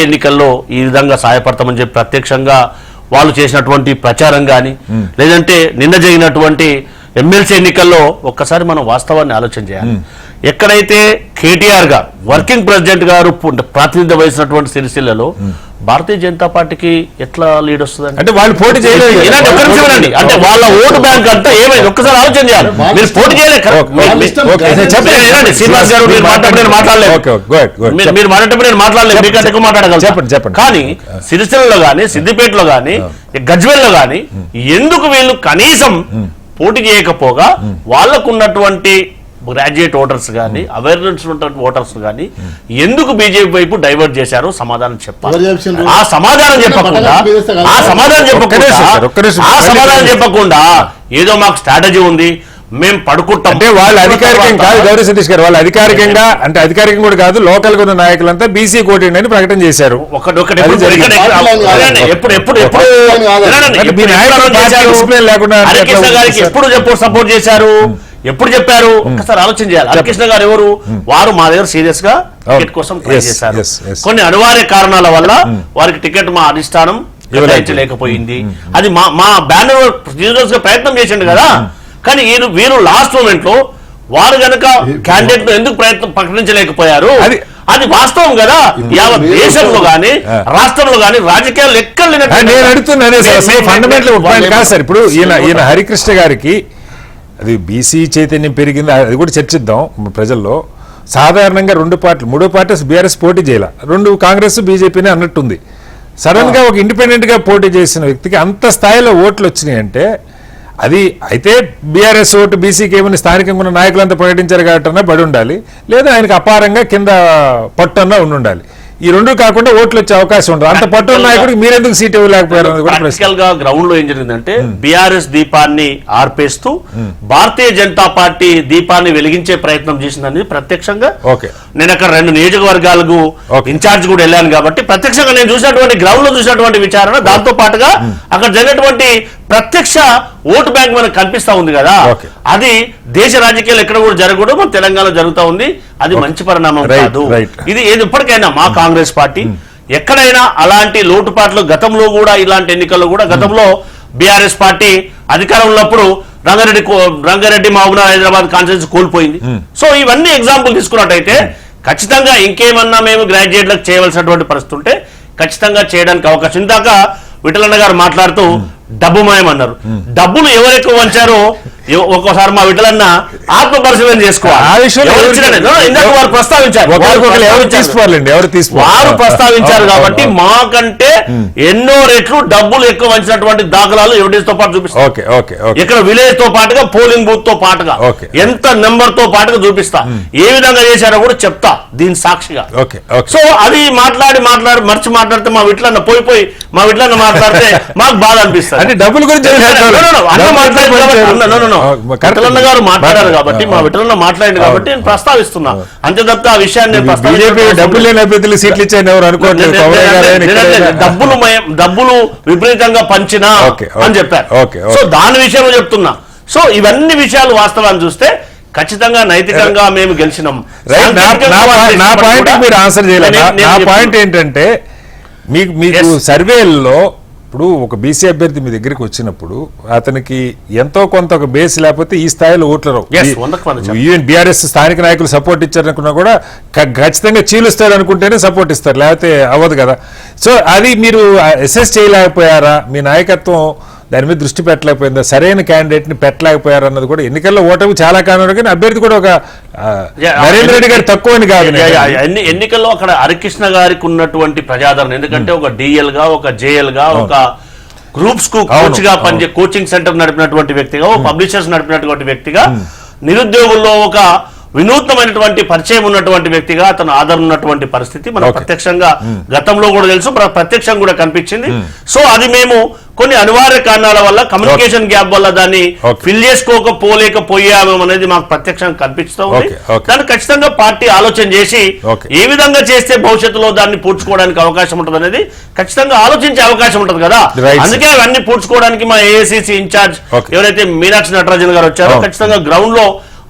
ఎన్నికల్లో ఈ విధంగా సహాయపడతామని చెప్పి ప్రత్యక్షంగా వాళ్ళు చేసినటువంటి ప్రచారం కానీ లేదంటే నిన్న జరిగినటువంటి ఎమ్మెల్సీ ఎన్నికల్లో ఒక్కసారి మనం వాస్తవాన్ని ఆలోచన చేయాలి. ఎక్కడైతే కేటీఆర్ గారు వర్కింగ్ ప్రెసిడెంట్ గారు ప్రాతినిధ్యం వహిస్తున్నటువంటి సిరిసిల్లలో భారతీయ జనతా పార్టీకి ఎట్లా లీడ్ వస్తుంది అంటే వాళ్ళు పోటీ చేయలేదు. అంటే వాళ్ళ ఓటు బ్యాంక్ అంతా ఏమైంది ఒక్కసారి ఆలోచన చేయాలి. మీరు పోటీ చేయలేదు. శ్రీనివాస్ గారు మీరు మాట్లాడటప్పుడు నేను మాట్లాడలేదు, మీకంటే ఎక్కువ మాట్లాడగలను. కానీ సిరిసిల్లలో గానీ, సిద్దిపేటలో గానీ, గజ్వేల్లో గానీ ఎందుకు వీళ్ళు కనీసం పోటీ చేయకపోగా వాళ్ళకున్నటువంటి గ్రాడ్యుయేట్ ఓటర్స్ కానీ, అవేర్నెస్ ఓటర్స్ కానీ ఎందుకు బీజేపీ వైపు డైవర్ట్ చేశారో సమాధానం చెప్పాలి. ఆ సమాధానం చెప్పకుండా ఏదో మాకు స్ట్రాటజీ ఉంది, మేము పడుకుంటాం అంటే వాళ్ళు అధికారికంగా కాదు. గౌరీ సతీష్ గారు వాళ్ళు అధికారికంగా అంటే అధికారికంగా కూడా కాదు, లోకల్ గా ఉన్న నాయకులంతా బీసీ కోటేండి అని ప్రకటన చేశారు. ఎప్పుడు సపోర్ట్ చేశారు, ఎప్పుడు చెప్పారు ఒకసారి ఆలోచన చేయాలి. హరికృష్ణ గారు ఎవరు? వారు మా దగ్గర సీరియస్ గా టికెట్ కోసం ట్రై చేశారు. కొన్ని అనివార్య కారణాల వల్ల వారికి టికెట్ మా అధిష్టానం లేకపోయింది. అది మా బ్యానర్ గా ప్రయత్నం చేసిండు కదా. కానీ వీరు లాస్ట్ మూమెంట్ లో వారు గనక క్యాండిడేట్ ఎందుకు ప్రకటించలేకపోయారు అది వాస్తవం కదా. యావత్ దేశంలో గానీ రాష్ట్రంలో గానీ రాజకీయాలు ఎక్కడ నేను అడుగుతున్నాను ఫండమెంటల్ పాయింట్ కాదు సార్. ఇప్పుడు ఈయన హరికృష్ణ గారికి అది బీసీ చైతన్యం పెరిగింది, అది కూడా చర్చిద్దాం ప్రజల్లో. సాధారణంగా మూడో పార్టీస్ బీఆర్ఎస్ పోటీ చేయాల, రెండు కాంగ్రెస్ బీజేపీనే అన్నట్టుంది. సడన్ గా ఒక ఇండిపెండెంట్ గా పోటీ చేసిన వ్యక్తికి అంత స్థాయిలో ఓట్లు వచ్చినాయి అంటే అది అయితే బీఆర్ఎస్ ఓటు బీసీకి ఏమని స్థానికంగా ఉన్న నాయకులంతా ప్రకటించారు కాబట్టి బడి ఉండాలి, లేదా ఆయనకు అపారంగా కింద పట్టన్నా ఉండాలి. ఈ రెండు కాకుండా ఓట్లు వచ్చే అవకాశం ఉండదు. అంత పట్టున్న నాయకుడికి మీరెందుకు సీట్ ఇవ్వలేకపోయారు? ప్రాక్టికల్ గా గ్రౌండ్ లో ఏం జరిగిందంటే బీఆర్ఎస్ దీపాన్ని ఆర్పేస్తూ భారతీయ జనతా పార్టీ దీపాన్ని వెలిగించే ప్రయత్నం చేసిందని ప్రత్యక్షంగా నేను అక్కడ 2 నియోజకవర్గాలకు ఇన్ఛార్జ్ కూడా వెళ్ళాను కాబట్టి ప్రత్యక్షంగా నేను చూసినటువంటి గ్రౌండ్ లో చూసినటువంటి విచారణ, దాంతో పాటుగా అక్కడ జరిగినటువంటి ప్రత్యక్ష ఓటు బ్యాంక్ మనకు కనిపిస్తా ఉంది కదా. అది దేశ రాజకీయాలు ఎక్కడ కూడా జరగకూడదు, మన తెలంగాణ జరుగుతా ఉంది. అది మంచి పరిణామం కాదు. ఇది ఇప్పటికైనా మా కాంగ్రెస్ పార్టీ ఎక్కడైనా అలాంటి లోటుపాట్లు గతంలో కూడా ఇలాంటి ఎన్నికల్లో కూడా గతంలో బీఆర్ఎస్ పార్టీ అధికారం ఉన్నప్పుడు రంగారెడ్డి మహబూబ్నగర్ హైదరాబాద్ కాన్స్టిట్యూన్సీ కోల్పోయింది. సో ఇవన్నీ ఎగ్జాంపుల్ తీసుకున్నట్టయితే ఖచ్చితంగా ఇంకేమన్నా మేము గ్రాడ్యుయేట్లకు చేయవలసినటువంటి పరిస్థితి ఉంటే ఖచ్చితంగా చేయడానికి అవకాశం. ఇందాక విఠలన్న గారు మాట్లాడుతూ డబ్బు మాయం అన్నారు. డబ్బులు ఎవరు ఎక్కువ వంచారో ఒక్కోసారి మా విఠలన్న ఆత్మ పరిశీలన చేసుకోవాలి. వారు ప్రస్తావించారు కాబట్టి మాకంటే ఎన్నో రెట్లు డబ్బులు ఎక్కువ వంచినటువంటి దాఖలాలు ఎవిడెన్స్ తో పాటు చూపిస్తారు. ఇక్కడ విలేజ్ తో పాటుగా పోలింగ్ బూత్ తో పాటుగా ఎంత నెంబర్ తో పాటుగా చూపిస్తా, ఏ విధంగా చేశారో కూడా చెప్తా దీని సాక్షిగా. సో అది మర్చి మాట్లాడితే మా విట్లన్న పోయి మా విట్లన్న మాట్లాడితే మాకు బాధ అనిపిస్తుంది. అంటే డబ్బుల గురించి విఠలన్న గారు మాట్లాడారు కాబట్టి మా విఠలన్న మాట్లాడింది కాబట్టి నేను ప్రస్తావిస్తున్నా. అంతే తప్ప ఆ విషయాన్ని డబ్బులు విపరీతంగా పంచినా అని చెప్పారు. సో దాని విషయంలో చెప్తున్నా. సో ఇవన్నీ విషయాలు వాస్తవాన్ని చూస్తే ఖచ్చితంగా నైతికంగా మేము గెలిచినాం. నా పాయింట్ మీరు ఆన్సర్ చేయలేదు. నా పాయింట్ ఏంటంటే మీకు సర్వేల్లో ఇప్పుడు ఒక బీసీ అభ్యర్థి మీ దగ్గరికి వచ్చినప్పుడు అతనికి ఎంతో కొంత ఒక బేస్ లేకపోతే ఈ స్థాయిలో ఓట్లు రావు. ఈవెన్ బీఆర్ఎస్ స్థానిక నాయకులు సపోర్ట్ ఇచ్చారనుకున్నా కూడా ఖచ్చితంగా చీలుస్తారు అనుకుంటేనే సపోర్ట్ ఇస్తారు, లేకపోతే అవ్వదు కదా. సో అది మీరు అసెస్ చేయలేకపోయారా? మీ నాయకత్వం దాని మీద దృష్టి పెట్టలేకపోయిందా? సరైన క్యాండిడేట్ ని పెట్టలేకపోయారు అన్నది కూడా ఎన్నికల్లో ఓటమి చాలా కారణం. కానీ అభ్యర్థి కూడా ఒక నరేంద్ర రెడ్డి గారు తక్కువ అని కాదు. ఎన్నికల్లో అక్కడ హరికృష్ణ గారికి ఉన్నటువంటి ప్రజాదరణ, ఎందుకంటే ఒక డిఎల్ గా, ఒక జేఎల్ గా, ఒక గ్రూప్స్ కు కోచ్ గా కోచింగ్ సెంటర్ నడిపినటువంటి వ్యక్తిగా, పబ్లిషర్స్ నడిపినటువంటి వ్యక్తిగా, నిరుద్యోగుల్లో ఒక వినూత్నమైనటువంటి పరిచయం ఉన్నటువంటి వ్యక్తిగా అతను ఆదరణ ఉన్నటువంటి పరిస్థితి మనకు ప్రత్యక్షంగా గతంలో కూడా తెలుసు, ప్రత్యక్షంగా కూడా కనిపించింది. సో అది మేము కొన్ని అనివార్య కారణాల వల్ల కమ్యూనికేషన్ గ్యాప్ వల్ల దాన్ని ఫిల్ చేసుకోకపోలేకపోయాము అనేది మాకు ప్రత్యక్షంగా కనిపిస్తూ ఉంది. దాన్ని ఖచ్చితంగా పార్టీ ఆలోచన చేసి ఏ విధంగా చేస్తే భవిష్యత్తులో దాన్ని పూడ్చుకోవడానికి అవకాశం ఉంటుంది అనేది ఖచ్చితంగా ఆలోచించే అవకాశం ఉంటుంది కదా. అందుకే అవన్నీ పూడ్చుకోవడానికి మా ఏఐసిసి ఇన్ఛార్జ్ ఎవరైతే మీనాక్షి నటరాజన్ గారు వచ్చారో ఖచ్చితంగా గ్రౌండ్ లో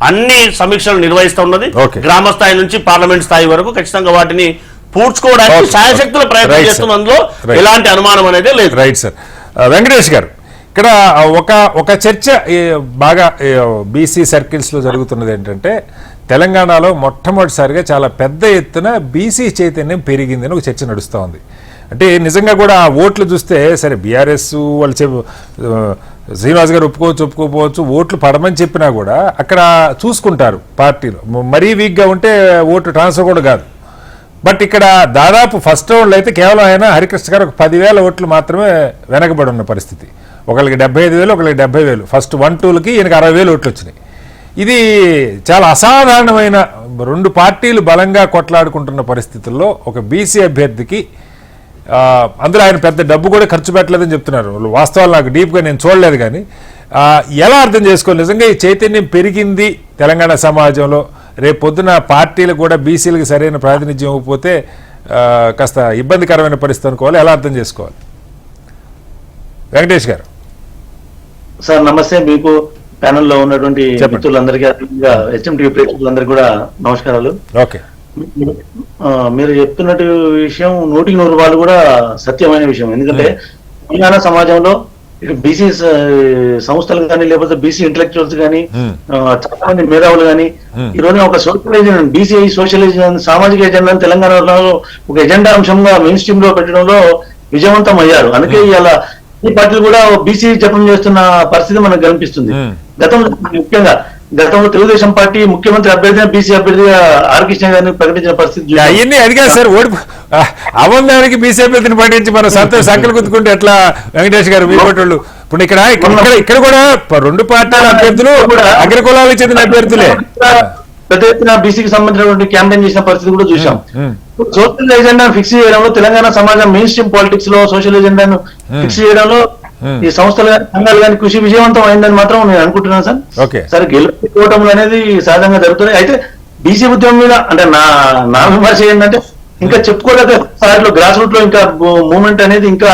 అన్ని సమీక్షలు నిర్వహిస్తూ ఉన్నది. Okay. గ్రామ స్థాయి నుంచి పార్లమెంట్ స్థాయి వరకు ఖచ్చితంగా వాటిని పూడ్చుకోవడానికి Okay. శాయశక్తుల ప్రయత్నం Right, sir. చేస్తున్న అందులో Right. ఎలాంటి అనుమానం అనేది లేదు. Right sir. వెంకటేష్ గారు, ఇక్కడ ఒక చర్చ బాగా బీసీ సర్కిల్స్లో జరుగుతున్నది ఏంటంటే, తెలంగాణలో మొట్టమొదటిసారిగా చాలా పెద్ద ఎత్తున బీసీ చైతన్యం పెరిగిందని ఒక చర్చ నడుస్తూ ఉంది. అంటే నిజంగా కూడా ఆ ఓట్లు చూస్తే సరే బీఆర్ఎస్ వాళ్ళు శ్రీనివాస్ గారు ఒప్పుకోకపోవచ్చు, ఓట్లు పడమని చెప్పినా కూడా అక్కడ చూసుకుంటారు పార్టీలో. మరీ వీక్గా ఉంటే ఓటు ట్రాన్స్ఫర్ కూడా కాదు. బట్ ఇక్కడ దాదాపు ఫస్ట్ రౌండ్లో అయితే కేవలం ఆయన హరికృష్ణ గారు ఒక 10,000 ఓట్లు మాత్రమే వెనకబడి ఉన్న పరిస్థితి. ఒకరికి 75,000, ఒకరికి 70,000. ఫస్ట్ 1-2లకి ఈయనకి 60,000 ఓట్లు వచ్చినాయి. ఇది చాలా అసాధారణమైన, రెండు పార్టీలు బలంగా కొట్లాడుకుంటున్న పరిస్థితుల్లో ఒక బీసీ అభ్యర్థికి, అందులో ఆయన పెద్ద డబ్బు కూడా ఖర్చు పెట్టలేదని చెప్తున్నారు. వాస్తవాలు నాకు డీప్గా నేను చూడలేదు, కానీ ఎలా అర్థం చేసుకోవాలి నిజంగా ఈ చైతన్యం పెరిగింది తెలంగాణ సమాజంలో? రేపు పొద్దున పార్టీలకు కూడా బీసీలకు సరైన ప్రాతినిధ్యం ఇవ్వకపోతే కాస్త ఇబ్బందికరమైన పరిస్థితి అనుకోవాలి. ఎలా అర్థం చేసుకోవాలి? వెంకటేష్ గారు. సార్ నమస్తే. మీకు ప్యానెల్లో ఉన్నటువంటి మిత్రులందరికీ, హెచ్ఎంటీవీ ప్రేక్షకులందరికీ కూడా నమస్కారాలు. ఓకే. మీరు చెప్తున్నట్టు విషయం 100% కూడా సత్యమైన విషయం. ఎందుకంటే తెలంగాణ సమాజంలో ఇటు బీసీ సంస్థలు కానీ, లేకపోతే బీసీ ఇంటలెక్చువల్స్ కానీ, చాలా మంది మేధావులు కానీ ఈ రోజు ఒక social agenda, BC social agenda, సామాజిక ఎజెండాను తెలంగాణలో ఒక ఎజెండా అంశంగా మెయిన్ స్ట్రీమ్ లో పెట్టడంలో విజయవంతం అయ్యారు. అందుకే ఇలా ఈ పార్టీలు కూడా బీసీ జపం చేస్తున్న పరిస్థితి మనకు కనిపిస్తుంది. గతంలో తెలుగుదేశం పార్టీ ముఖ్యమంత్రి అభ్యర్థిగా బీసీ అభ్యర్థిగా ఆర్ కృష్ణ గారిని ప్రకటించిన పరిస్థితి అవన్నీ అది కాదు సార్. అవందానికి బీసీ అభ్యర్థిని పాటించి మనం సంకలు గుర్తుకుంటే ఎట్లా? వెంకటేష్ గారు, మీ వాళ్ళు ఇప్పుడు ఇక్కడ కూడా రెండు పార్టీల అభ్యర్థులు అగ్రకులాలకు చెందిన అభ్యర్థులే పెద్ద ఎత్తున బీసీకి సంబంధించినటువంటి క్యాంపెయిన్ చేసిన పరిస్థితి కూడా చూసాం. సోషల్ ఎజెండాను ఫిక్స్ చేయడంలో తెలంగాణ సమాజం మెయిన్ స్ట్రీమ్ పాలిటిక్స్ లో సోషల్ ఎజెండాను ఫిక్స్ చేయడంలో ఈ సంస్థలు కానీ, సంఘాలు కానీ కృషి విజయవంతం అయిందని మాత్రం నేను అనుకుంటున్నాను సార్. సరే, గెలుపుకోవటం అనేది సహజంగా జరుగుతున్నాయి. అయితే బీసీ ఉద్యమం మీద అంటే నా విమర్శ ఏంటంటే, ఇంకా చెప్పుకోలేక స్థాయిలో గ్రాస్ రూట్ లో ఇంకా మూవ్మెంట్ అనేది ఇంకా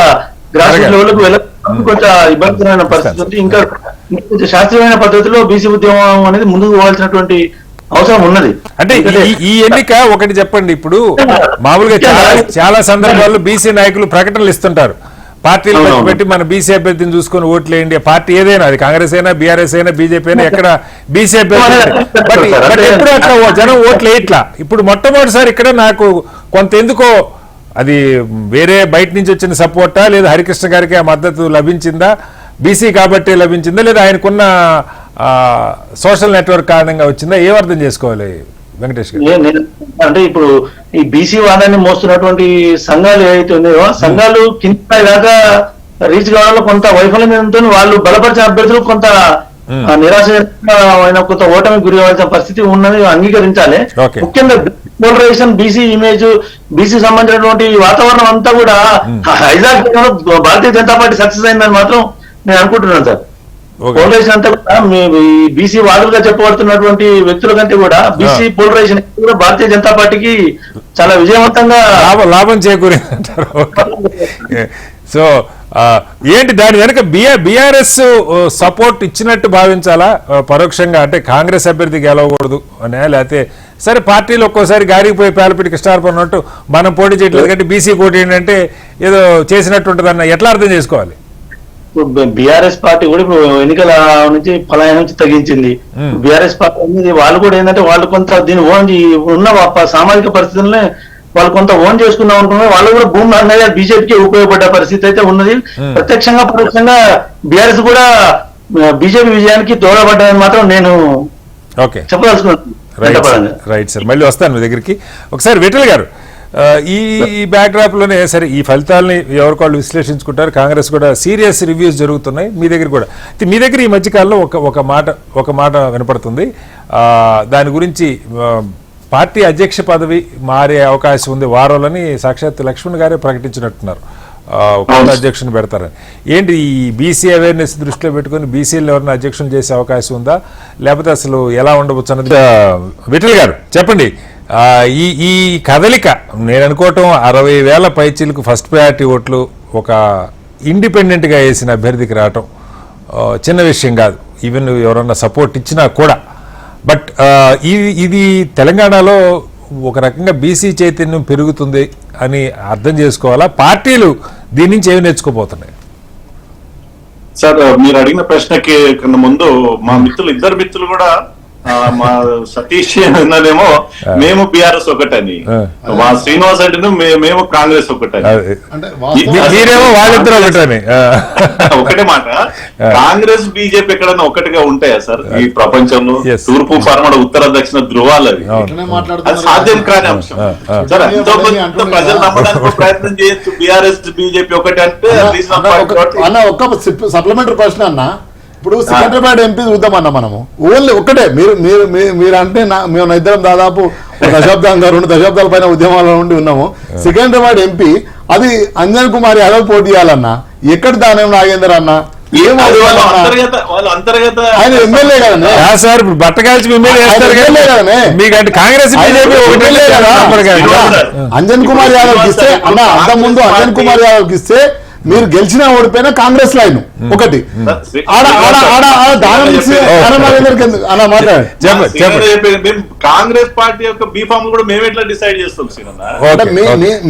గ్రాస్ రూట్ లెవెల్కు వెళ్ళ కొంచెం ఇబ్బందికరమైన పరిస్థితి ఉంది. ఇంకా శాస్త్రీయమైన పద్ధతిలో బీసీ ఉద్యమం అనేది ముందుకు పోవాల్సినటువంటి అవసరం ఉన్నది. అంటే ఈ ఎన్నిక ఒకటి చెప్పండి, ఇప్పుడు మామూలుగా చాలా సందర్భాల్లో బీసీ నాయకులు ప్రకటనలు ఇస్తుంటారు, పార్టీలు పెట్టి మన బీసీ అభ్యర్థిని చూసుకొని ఓట్లు వేయండి. పార్టీ ఏదైనా, అది కాంగ్రెస్ అయినా, బీఆర్ఎస్ అయినా, బీజేపీ అయినా, ఎక్కడ బీసీ అభ్యర్థి ఎప్పుడు అట్లా జనం ఓట్లు వేయట్లా. ఇప్పుడు మొట్టమొదటిసారి ఇక్కడ నాకు కొంత ఎందుకో అది వేరే బయట నుంచి వచ్చిన సపోర్టా, లేదా హరికృష్ణ గారికి ఆ మద్దతు లభించిందా, బీసీ కాబట్టి లభించిందా, లేదా ఆయనకున్న సోషల్ నెట్వర్క్ కారణంగా వచ్చిందా? ఏం అర్థం చేసుకోవాలి వెంకటేష్ గారు? అంటే ఇప్పుడు ఈ బీసీ వాదాన్ని మోస్తున్నటువంటి సంఘాలు ఏవైతే ఉన్నాయో, సంఘాలు కింద దాకా రీచ్ కావడంలో కొంత వైఫల్యం, వాళ్ళు బలపరిచిన అభ్యర్థులు కొంత నిరాశమైన కొంత ఓటమి గురి అవ్వాల్సిన పరిస్థితి ఉన్నది, అంగీకరించాలి. ముఖ్యంగా పోలరైజేషన్, బీసీ ఇమేజ్, బీసీ సంబంధించినటువంటి వాతావరణం అంతా కూడా hijack Bharatiya Janata party success అయిందని మాత్రం నేను అనుకుంటున్నాను సార్. పోలరైజేషన్ అంతా కూడా బీసీ వాదులుగా చెప్పబడుతున్నటువంటి వ్యక్తుల కంటే కూడా బీసీ పోలరైజేషన్ కూడా భారతీయ జనతా పార్టీకి చాలా విజయవంతంగా లాభం చేకూరిందంటారు. సో ఏంటి దాని వెనక బీఆర్ఎస్ సపోర్ట్ ఇచ్చినట్టు భావించాలా పరోక్షంగా? అంటే కాంగ్రెస్ అభ్యర్థి గెలవకూడదు అనే, లేకపోతే సరే పార్టీలు ఒక్కోసారి గారిపోయి పేలపెట్టి కృష్ణార్పణ ఉన్నట్టు మనం పోటీ చేయట్లేదు కాబట్టి బీసీ పోటీ ఏంటంటే ఏదో చేసినట్టు ఉంటుంది అన్న, ఎట్లా అర్థం చేసుకోవాలి? బీఆర్ఎస్ పార్టీ కూడా ఇప్పుడు ఎన్నికల నుంచి ఫలానా నుంచి తగ్గించింది. బీఆర్ఎస్ పార్టీ అనేది వాళ్ళు కూడా ఏంటంటే వాళ్ళు కొంత దీన్ని ఓన్ ఉన్న సామాజిక పరిస్థితులనే వాళ్ళు కొంత ఓన్ చేసుకుందాం అనుకున్నారు. వాళ్ళు కూడా భూమి అన్నయ్య బీజేపీకి ఉపయోగపడ్డ పరిస్థితి అయితే ఉన్నది. ప్రత్యక్షంగా పరోక్షంగా బీఆర్ఎస్ కూడా బీజేపీ విజయానికి దోహదపడ్డాయని మాత్రం నేను చెప్పదలుచుకున్నాను. రైట్ సార్, మళ్ళీ వస్తాను మీ దగ్గరికి. ఒకసారి విఠల్ గారు, ఈ బ్యాక్డ్రాప్ లోనే సరే ఈ ఫలితాలని ఎవరికాళ్ళు విశ్లేషించుకుంటారు, కాంగ్రెస్ కూడా సీరియస్ రివ్యూస్ జరుగుతున్నాయి, మీ దగ్గర కూడా. మీ దగ్గర ఈ మధ్యకాలంలో ఒక మాట వినపడుతుంది, దాని గురించి పార్టీ అధ్యక్ష పదవి మారే అవకాశం ఉంది వారంలోని సాక్షాత్ లక్ష్మణ్ గారే ప్రకటించినట్టున్నారు, కొత్త అధ్యక్షుని పెడతారని. ఏంటి ఈ బీసీ అవేర్నెస్ దృష్టిలో పెట్టుకుని బీసీలు ఎవరైనా అధ్యక్షులు చేసే అవకాశం ఉందా, లేకపోతే అసలు ఎలా ఉండవచ్చు అన్నది విఠల్ గారు చెప్పండి. ఈ కదలిక నేను అనుకోవటం 60,000 పైచీలకు ఫస్ట్ ప్రయారిటీ ఓట్లు ఒక ఇండిపెండెంట్గా వేసిన అభ్యర్థికి రావటం చిన్న విషయం కాదు. ఈవెన్ ఎవరన్నా సపోర్ట్ ఇచ్చినా కూడా బట్ ఇది తెలంగాణలో ఒక రకంగా బీసీ చైతన్యం పెరుగుతుంది అని అర్థం చేసుకోవాలా? పార్టీలు దీని నుంచి ఏమి నేర్చుకోబోతున్నాయి? సార్ మీరు అడిగిన ప్రశ్నకి కన్నా ముందు మా ఇద్దరు మిత్రులు కూడా మా సతీష్ అన్నదేమో మేము బీఆర్ఎస్ ఒకటని, మా శ్రీనివాస్ అంటే మేము కాంగ్రెస్ ఒకటని. అంటే మీరేమో వాళ్ళిద్దరు ఒకటని. ఒకటే మాట, కాంగ్రెస్ బీజేపీ ఎక్కడన్నా ఒకటిగా ఉంటాయా సార్ ఈ ప్రపంచంలో? తూర్పు పరమడ ఉత్తర దక్షిణ ధృవాలు అవి, అది సాధ్యం కాని అంశం సార్. ఎంతో కొంత ప్రజలు నమ్మడానికి ప్రయత్నం చేయొచ్చు బీఆర్ఎస్ బీజేపీ ఒకటి అంటే. అన్న ఒక్క సప్లిమెంటరీ ప్రశ్న అన్న, ఇప్పుడు సికింద్రాబాద్ ఎంపీ చూద్దామన్న మనము ఓన్లీ ఒక్కటే, మీరు అంటే మేము ఇద్దరం దాదాపు 2 దశాబ్దాల పైన ఉద్యమాల నుండి ఉన్నాము. సికింద్రాబాద్ ఎంపీ అది అంజన్ కుమార్ యాదవ్ పోటీ చేయాలన్నా, ఎక్కడ దానం నాగేందర్ అన్న ఆయన ఎమ్మెల్యే కదనే సార్. ఇప్పుడు బట్టకాల్చి ఎమ్మెల్యే కదనే మీకంటే కాంగ్రెస్ ఎమ్మెల్యే కదా. అంజన్ కుమార్ యాదవ్ ఇస్తే అన్న, అంత ముందు అంజన్ కుమార్ యాదవ్ ఇస్తే మీరు గెలిచినా ఓడిపోయినా కాంగ్రెస్ లైన్ ఒకటి. కాంగ్రెస్ పార్టీ యొక్క బీఫామ్ కూడా మేము ఎట్లా డిసైడ్ చేస్తాం?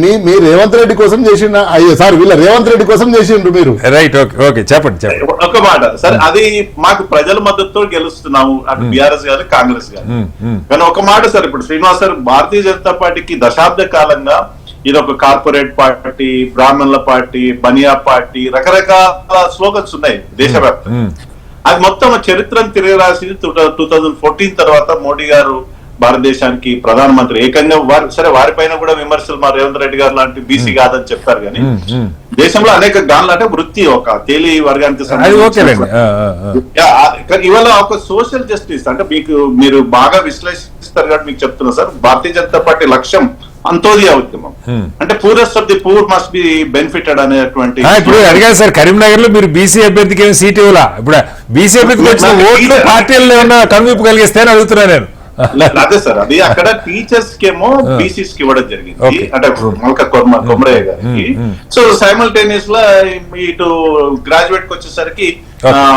మీ రేవంత్ రెడ్డి కోసం చేసిన సార్, వీళ్ళ రేవంత్ రెడ్డి కోసం చేసిండ్రు మీరు. రైట్, ఓకే చెప్పండి. ఒక మాట సార్, అది మాకు ప్రజల మద్దతుతో గెలుస్తున్నాము, అటు బీఆర్ఎస్ గారు కాంగ్రెస్ గారు. కానీ ఒక మాట సార్, ఇప్పుడు శ్రీనివాస్ సార్, భారతీయ జనతా పార్టీకి దశాబ్ద కాలంగా ఇది ఒక కార్పొరేట్ పార్టీ, బ్రాహ్మణుల పార్టీ, బనియా పార్టీ, రకరకాల స్లోగన్స్ ఉన్నాయి దేశవ్యాప్తంగా. అది మొత్తం చరిత్రను తిరగరాసింది 2014 తర్వాత మోడీ గారు భారతదేశానికి ప్రధానమంత్రి ఏకంగా వారిపైన కూడా విమర్శలు మా రేవంత్ రెడ్డి గారు లాంటి బీసీ కాదని చెప్పారు. కానీ దేశంలో అనేక గాన్లు అంటే వృత్తి ఒక తేలి వర్గానికి ఇవాళ ఒక సోషల్ జస్టిస్ అంటే మీరు బాగా విశ్లేషిస్తారు కాబట్టి మీకు చెప్తున్నా సార్, భారతీయ జనతా పార్టీ లక్ష్యం అంత్యోదయ ఉద్యమం అంటే poorest of the poor must be benefited అనేటువంటి. ఇప్పుడు అడిగారు సార్, కరీంనగర్ లో మీరు బీసీ అభ్యర్థికి ఏమి సీట్ ఇవ్వాలా? ఇప్పుడు బీసీ అభ్యర్థికి వచ్చిన ఓట్లు పార్టీల్లో ఏమన్నా కనువిప్పు కలిగిస్తే అని అడుగుతున్నా నేను. అదే సార్, అది అక్కడ టీచర్స్ కేమో బీసీస్ కి ఇవ్వడం జరిగింది, అంటే మల్క కొమరయ్య గారికి. సో సైమల్టేనియస్ గా ఇటు గ్రాడ్యుయేట్ కి వచ్చేసరికి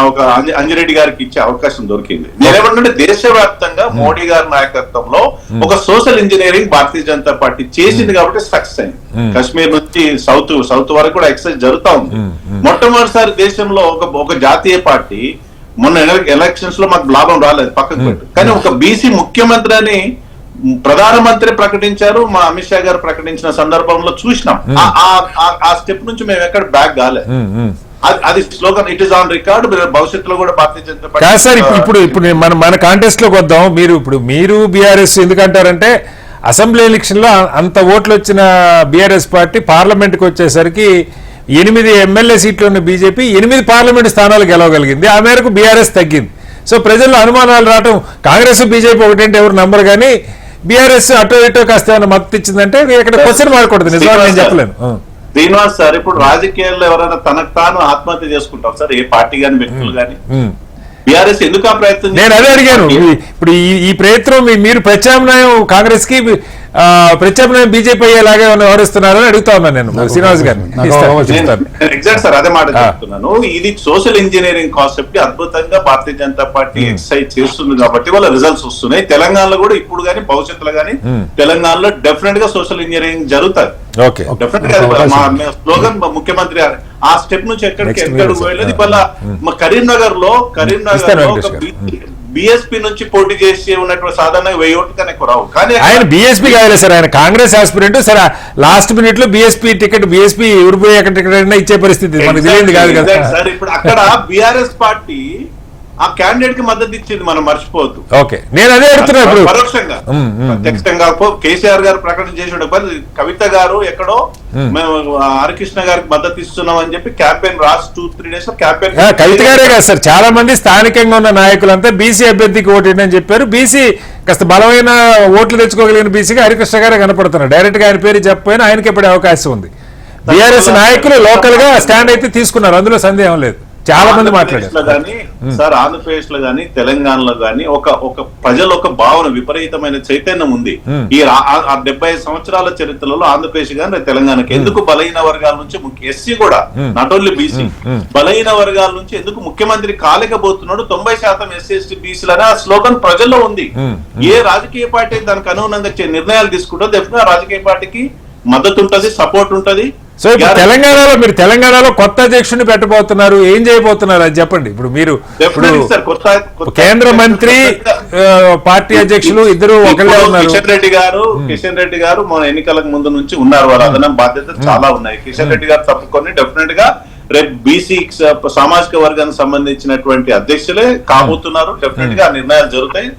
ఒక అంజిరెడ్డి గారికి ఇచ్చే అవకాశం దొరికింది. నేనేమంటే దేశవ్యాప్తంగా మోడీ గారి నాయకత్వంలో ఒక social engineering Bharatiya Janata party చేసింది కాబట్టి సక్సెస్ అయింది. కాశ్మీర్ నుంచి సౌత్ వరకు కూడా ఎక్సైజ్ జరుగుతా ఉంది. మొట్టమొదటిసారి దేశంలో ఒక జాతీయ పార్టీ, మొన్న ఎలక్షన్స్ లో మాకు లాభం రాలేదు పక్కకు పెట్టు, కానీ ఒక బీసీ ముఖ్యమంత్రి అని ప్రధానమంత్రి ప్రకటించారు, మా అమిత్ షా గారు ప్రకటించిన సందర్భంలో చూసినాం. ఆ స్టెప్ నుంచి మేము ఎక్కడ బ్యాక్ కాలేదు. అది slogan it is on record. భవిష్యత్తులో కూడా భారతీయ జనతా పార్టీ సార్ ఇప్పుడు మన కాంటెస్ట్ లోకి వద్దాం. మీరు బీఆర్ఎస్ ఎందుకంటారంటే అసెంబ్లీ ఎలక్షన్ లో అంత ఓట్లు వచ్చిన బీఆర్ఎస్ పార్టీ పార్లమెంట్ కి వచ్చేసరికి 8 ఎమ్మెల్యే సీట్లు ఉన్న బీజేపీ 8 పార్లమెంట్ స్థానాలు గెలవగలిగింది. ఆ మేరకు బీఆర్ఎస్ తగ్గింది. సో ప్రజల్లో అనుమానాలు రావటం, కాంగ్రెస్ బీజేపీ ఒకటంటే ఎవరు నమ్మరు, కానీ బీఆర్ఎస్ అటో ఇటో కాస్త ఏమైనా మద్దతు ఇచ్చిందంటే ఇక్కడ క్వశ్చన్ మారకూడదు. నిజంగా నేను చెప్పలేను. శ్రీనివాస్ సార్, ఇప్పుడు రాజకీయాల్లో ఎవరైనా తనకు తాను ఆత్మహత్య చేసుకుంటాం సార్, ఏ పార్టీ గాని వ్యక్తులు గాని. బీఆర్ఎస్ ఎందుకు ఆ ప్రయత్నం? నేను అదే అడిగాను. ఇప్పుడు ఈ ప్రయత్నం మీరు ప్రత్యామ్నాయం కాంగ్రెస్ కి ప్రత్యామ్నాయం బీజేపీ అయ్యేలాగా వ్యవహరిస్తున్నారని అడుగుతా ఉన్నాను నేను శ్రీనివాస్ గారిని. ఎగ్జాక్ట్ సార్, అదే మాట చెప్తున్నాను. ఇది సోషల్ ఇంజనీరింగ్ కాన్సెప్ట్ అద్భుతంగా భారతీయ జనతా పార్టీ ఎక్సైజ్ చేస్తుంది కాబట్టి వాళ్ళ రిజల్ట్స్ వస్తున్నాయి. తెలంగాణలో కూడా ఇప్పుడు గానీ భవిష్యత్తులో గానీ తెలంగాణలో డెఫినెట్ గా సోషల్ ఇంజనీరింగ్ జరుగుతుంది. డెఫినెట్ గా స్లోగన్ ముఖ్యమంత్రి ఆ స్టెప్ నుంచి ఎక్కడికి పోయలేదు. ఇవాళ కరీంనగర్ లో బీఎస్పీ నుంచి పోటీ చేసి ఉన్నటువంటి సాధారణంగా 1000 ఓట్లు కన్నా ఎక్కువ రావు. కానీ ఆయన బీఎస్పీ కాదు సార్, ఆయన కాంగ్రెస్ ఆస్పిరెంట్. సరే లాస్ట్ మినిట్ లో బీఎస్పీ టికెట్ ఊరిపోయే టికెట్ అయినా ఇచ్చే పరిస్థితి మనకు తెలియదు కాదు కదా సార్. ఇప్పుడు అక్కడ బీఆర్ఎస్ పార్టీ ఆ క్యాండిడేట్ కి మద్దతు ఇచ్చింది, మనం మర్చిపోవద్దు. ఓకే, నేను అదే అడుగుతున్నా. ఇప్పుడు పరోక్షంగా ప్రత్యక్షంగా కేసీఆర్ గారు ప్రకటన చేసి కవిత గారు ఎక్కడో మేము హరికృష్ణ గారికి మద్దతు ఇస్తున్నాం అని చెప్పి క్యాంపెయిన్ రాసి 2-3 డేస్ లో క్యాంపెయిన్. కవిత గారే కాదు సార్, చాలా మంది స్థానికంగా ఉన్న నాయకులంతా బీసీ అభ్యర్థికి ఓటేయండి అని చెప్పారు. బీసీ కాస్త బలమైన ఓట్లు తెచ్చుకోగలిగిన బీసీగా హరికృష్ణ గారే కనపడుతున్నారు. డైరెక్ట్ గా ఆయన పేరు చెప్పపోయినా ఆయనకి పడే అవకాశం ఉంది. బీఆర్ఎస్ నాయకులు లోకల్ గా స్టాండ్ అయితే తీసుకున్నారు, అందులో సందేహం లేదు. చాలా మంది ఆంధ్రప్రదేశ్ లో గానీ సార్, ఆంధ్రప్రదేశ్ లో గానీ తెలంగాణలో గానీ ఒక ప్రజల ఒక భావన, విపరీతమైన చైతన్యం ఉంది. ఈ 75 సంవత్సరాల చరిత్రలో ఆంధ్రప్రదేశ్ గానీ తెలంగాణకి ఎందుకు బలహీన వర్గాల నుంచి ఎస్సీ కూడా, నాట్ ఓన్లీ బీసీ, బలహీన వర్గాల నుంచి ఎందుకు ముఖ్యమంత్రి కాలేకపోతున్నాడు? 90% ఎస్సీ ఎస్టీ బీసీలు అనే ఆ స్లోగన్ ప్రజల్లో ఉంది. ఏ రాజకీయ పార్టీ దానికి అనుగుణంగా నిర్ణయాలు తీసుకుంటో డెఫినెట్ గా రాజకీయ పార్టీకి మద్దతు ఉంటది, సపోర్ట్ ఉంటది. సో ఇప్పుడు తెలంగాణలో కొత్త అధ్యక్షుడిని పెట్టబోతున్నారు, ఏం చేయబోతున్నారు అది చెప్పండి. ఇప్పుడు మీరు కేంద్ర మంత్రి, పార్టీ అధ్యక్షులు ఇద్దరు ఒకళ్ళే ఉన్నారు. కిషన్ రెడ్డి గారు మన ఎన్నికలకు ముందు నుంచి ఉన్నారు, వాళ్ళ అదనం బాధ్యతలు చాలా ఉన్నాయి. కిషన్ రెడ్డి గారు తప్పుకొని డెఫినెట్ గా రేపు బీసీ సామాజిక వర్గానికి సంబంధించినటువంటి అధ్యక్షులే కాబోతున్నారు. డెఫినెట్ గా నిర్ణయాలు జరుగుతాయి.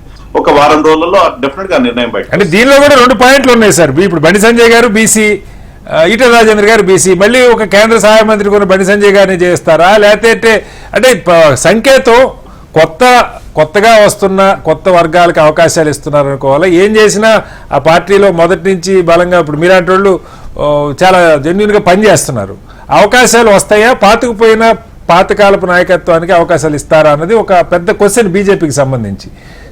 ఒక వారం రోజుల్లో డెఫినెట్ గా నిర్ణయం బయట. అంటే దీనిలో కూడా 2 పాయింట్లు ఉన్నాయి సార్. ఇప్పుడు బండి సంజయ్ గారు బీసీ, ఈటెల రాజేంద్ర గారు బీసీ, మళ్ళీ ఒక కేంద్ర సహాయ మంత్రి కూడా బండి సంజయ్ గారిని చేస్తారా, లేకపోతే అంటే సంఖ్యతో కొత్తగా వస్తున్న కొత్త వర్గాలకు అవకాశాలు ఇస్తున్నారు అనుకోవాలా? ఏం చేసినా ఆ పార్టీలో మొదటి నుంచి బలంగా ఇప్పుడు మీలాంటి వాళ్ళు చాలా జెన్యున్ గా పనిచేస్తున్నారు. అవకాశాలు వస్తాయా? పాతుకుపోయిన పాతకాలపు నాయకత్వానికి అవకాశాలు ఇస్తారా అన్నది ఒక పెద్ద క్వశ్చన్ బీజేపీకి సంబంధించి.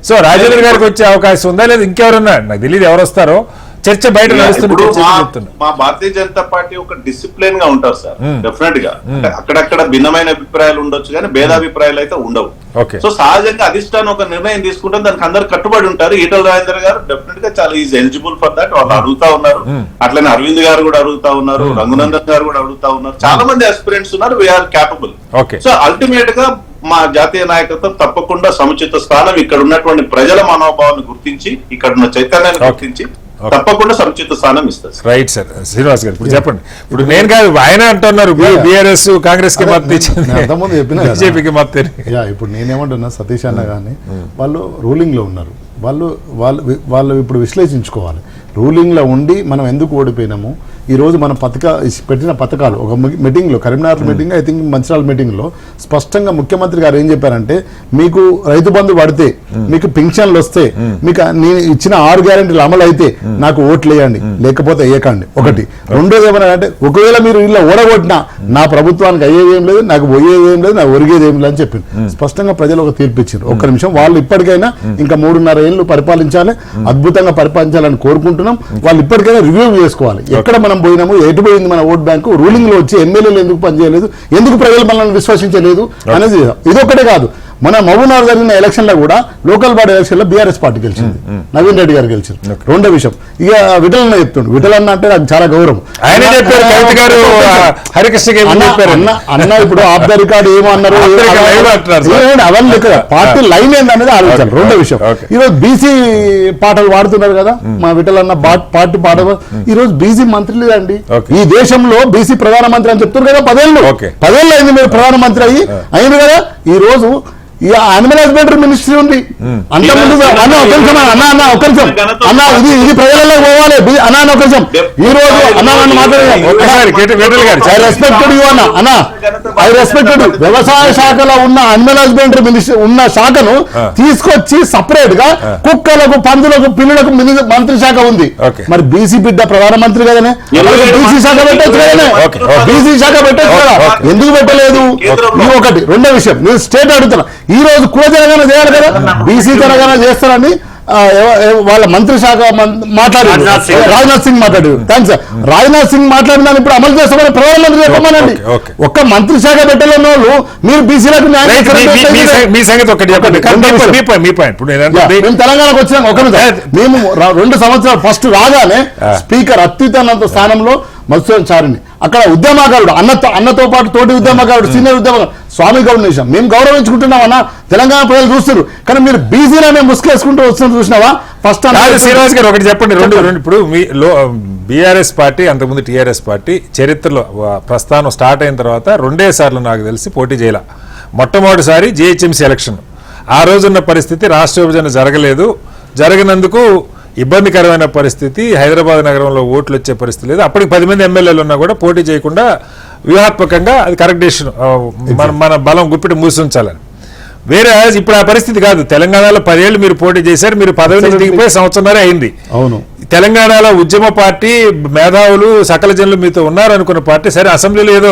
సో రాజేంద్ర గారికి వచ్చే అవకాశం ఉందా లేదా ఇంకెవరన్నా? నాకు తెలియదు ఎవరు వస్తారో, చర్చ బయట నడుస్తుంది. మా భారతీయ జనతా పార్టీ ఒక డిసిప్లిన్ గా ఉంటారు సార్, డెఫినెట్ గా. అక్కడక్కడ భిన్నమైన అభిప్రాయాలు ఉండొచ్చు కానీ భేదాభిప్రాయాలు అయితే ఉండవు. సో సహజంగా అధిష్టానం ఒక నిర్ణయం తీసుకుంటే దానికి అందరు కట్టుబడి ఉంటారు. ఈటల రాజేంద్ర గారు డెఫినెట్ గా చాలా ఈజ్ ఎలిజిబుల్ ఫర్ దాట్, వాళ్ళు అడుగుతా ఉన్నారు. అట్లనే అరవింద్ గారు కూడా అడుగుతా ఉన్నారు, రఘునందన్ గారు కూడా అడుగుతా ఉన్నారు. చాలా మంది ఆస్పిరెంట్స్ ఉన్నారు, వీఆర్ క్యాపబుల్. సో అల్టిమేట్ గా మా జాతీయ నాయకత్వం తప్పకుండా సముచిత స్థానం, ఇక్కడ ఉన్నటువంటి ప్రజల మనోభావాన్ని గుర్తించి, ఇక్కడ ఉన్న చైతన్యాన్ని గుర్తించి తప్పకుండా సముచిత స్థానం ఇస్తారు. Right sir. శ్రీనివాస్ గారు ఇప్పుడు చెప్పండి. ఇప్పుడు నేను కాదు, ఆయన అంటున్నారు బీఆర్ఎస్ కాంగ్రెస్ కి మద్దతు ఇచ్చింది, బీజేపీకి మద్దతు. ఇప్పుడు నేనేమంటున్నా, సతీష్ అన్న కానీ వాళ్ళు రూలింగ్ లో ఉన్నారు. వాళ్ళు ఇప్పుడు విశ్లేషించుకోవాలి. రూలింగ్ లో ఉండి మనం ఎందుకు ఓడిపోయినాము, ఈ రోజు మనం పెట్టిన పథకాలు ఒక మీటింగ్ లో, Karimnagar meeting, I think Mancherial meeting లో స్పష్టంగా ముఖ్యమంత్రి గారు ఏం చెప్పారంటే, మీకు రైతు బంధు పడితే, మీకు పింఛన్లు వస్తే, మీకు నేను ఇచ్చిన 6 గ్యారెంటీలు అమలు అయితే నాకు ఓట్లు వేయండి, లేకపోతే వేయకండి. ఒకటి. రెండోది ఏమన్నారంటే, ఒకవేళ మీరు ఇలా ఓడగొట్టినా నా ప్రభుత్వానికి అయ్యేది ఏం లేదు, నాకు పోయేది ఏం లేదు, నాకు ఒరిగేది ఏం లేదు అని చెప్పింది. స్పష్టంగా ప్రజలు ఒక తీర్పు ఇచ్చారు. ఒక్క నిమిషం, వాళ్ళు ఇప్పటికైనా ఇంకా 3.5 ఏళ్ళు పరిపాలించాలి, అద్భుతంగా పరిపాలించాలని కోరుకుంటున్నాం. వాళ్ళు ఇప్పటికైనా రివ్యూ చేసుకోవాలి. ఎక్కడ మనం పోయినాము, ఎటు పోయింది మన ఓట్ బ్యాంకు, రూలింగ్ లో వచ్చి ఎమ్మెల్యేలు ఎందుకు పనిచేయలేదు, ఎందుకు ప్రజలు మనల్ని విశ్వసించలేదు అనేది. ఇదొక్కటే కాదు, మన మహబూబ్నగర్ జరిగిన ఎలక్షన్ లో కూడా లోకల్ బాడీ ఎలక్షన్ లో బీఆర్ఎస్ పార్టీ గెలిచింది, నవీన్ రెడ్డి గారు గెలిచారు. రెండో విషయం, ఇక విఠలన్న చెప్తుండు, విఠలన్న అంటే నాకు చాలా గౌరవం. ఆయన చెప్పారు, అన్న ఇప్పుడు ఆఫ్ ద రికార్డ్ ఏమో అన్నారు, అవన్నీ పార్టీ లైన్ ఏందనేది ఆలోచించాలి. రెండో విషయం, ఈరోజు బీసీ పాటలు పాడుతున్నారు కదా మా విఠలన్న, పార్టీ పాట. ఈ రోజు బీసీ మంత్రి లేదండి ఈ దేశంలో, బీసీ ప్రధానమంత్రి అని చెప్తున్నారు కదా. 10 ఏళ్ళు అయింది మీరు ప్రధానమంత్రి అయింది కదా. ఈ రోజు యానిమల్ హస్బెండరీ మినిస్ట్రీ ఉంది. అంతకుముందు ఇది ప్రజలలో పోవాలి అన్న ఒక నిమిషం. ఈ రోజు ఐ రెస్పెక్టెడ్ వ్యవసాయ శాఖలో ఉన్న యానిమల్ హస్బెండరీ మినిస్ట్రీ ఉన్న శాఖను తీసుకొచ్చి సపరేట్ గా కుక్కలకు, పందులకు, పిల్లులకు మంత్రి శాఖ ఉంది. మరి బీసీ బిడ్డ ప్రధానమంత్రి కదనే, బీసీ శాఖ పెట్టచ్చు కదనే, బీసీ శాఖ పెట్టచ్చు కదా, ఎందుకు పెట్టలేదు? ఇది ఒకటి. రెండో విషయం, నేను స్టేట్ అడుగుతున్నా, ఈ రోజు కుల తెలంగాణ చేయాలి కదా, బీసీ తెలంగాణ చేస్తారని వాళ్ళ మంత్రి శాఖ మాట్లాడారు, రాజ్నాథ్ సింగ్ మాట్లాడారు. Thanks sir. రాజ్నాథ్ సింగ్ మాట్లాడిన దాన్ని ఇప్పుడు అమలు చేస్తామని ప్రధానమంత్రి చెప్పమనండి. ఒక్క మంత్రి శాఖ పెట్టలేని వాళ్ళు మీరు బీసీలకు మేము తెలంగాణకు వచ్చినాం. ఒక మేము 2 సంవత్సరాలు ఫస్ట్ రాగానే స్పీకర్ అత్యున్నత స్థానంలో మధుసూదన్ చారిని, అక్కడ ఉద్యమకారుడు అన్నతో పాటు తోటి ఉద్యమకారుడు, సీనియర్ ఉద్యమకారుడు స్వామి గౌడ్ నిజం మేము గౌరవించుకుంటున్నాం అన్న. తెలంగాణ ప్రజలు చూస్తారు, కానీ మీరు బీసీలోనే ముసుకేసుకుంటూ వస్తున్నారు చూసినావా. ఫస్ట్ శ్రీనివాస్ గారు ఒకటి చెప్పండి. రెండు ఇప్పుడు బీఆర్ఎస్ పార్టీ, అంతకుముందు టీఆర్ఎస్ పార్టీ చరిత్రలో ప్రస్థానం స్టార్ట్ అయిన తర్వాత 2 సార్లు నాకు తెలిసి పోటీ చేయాల. మొట్టమొదటిసారి జిహెచ్ఎంసీ ఎలక్షన్, ఆ రోజున్న పరిస్థితి రాష్ట్ర విభజన జరగలేదు, జరిగినందుకు ఇబ్బందికరమైన పరిస్థితి, హైదరాబాద్ నగరంలో ఓట్లు వచ్చే పరిస్థితి లేదు. అప్పటికి 10 మంది ఎమ్మెల్యేలు ఉన్నా కూడా పోటీ చేయకుండా వ్యూహాత్మకంగా అది కరెక్ట్ డెసిషన్, మన బలం గుప్పిటి మూసి ఉంచాలని. వేరే ఇప్పుడు ఆ పరిస్థితి కాదు. తెలంగాణలో 10 ఏళ్ళు మీరు పోటీ చేశారు, మీరు పదవి నుంచి దిగిపోయి సంవత్సరంన్నర అయింది. అవును, తెలంగాణలో ఉద్యమ పార్టీ, మేధావులు, సకల జనులు మీతో ఉన్నారు అనుకున్న పార్టీ, సరే అసెంబ్లీలో ఏదో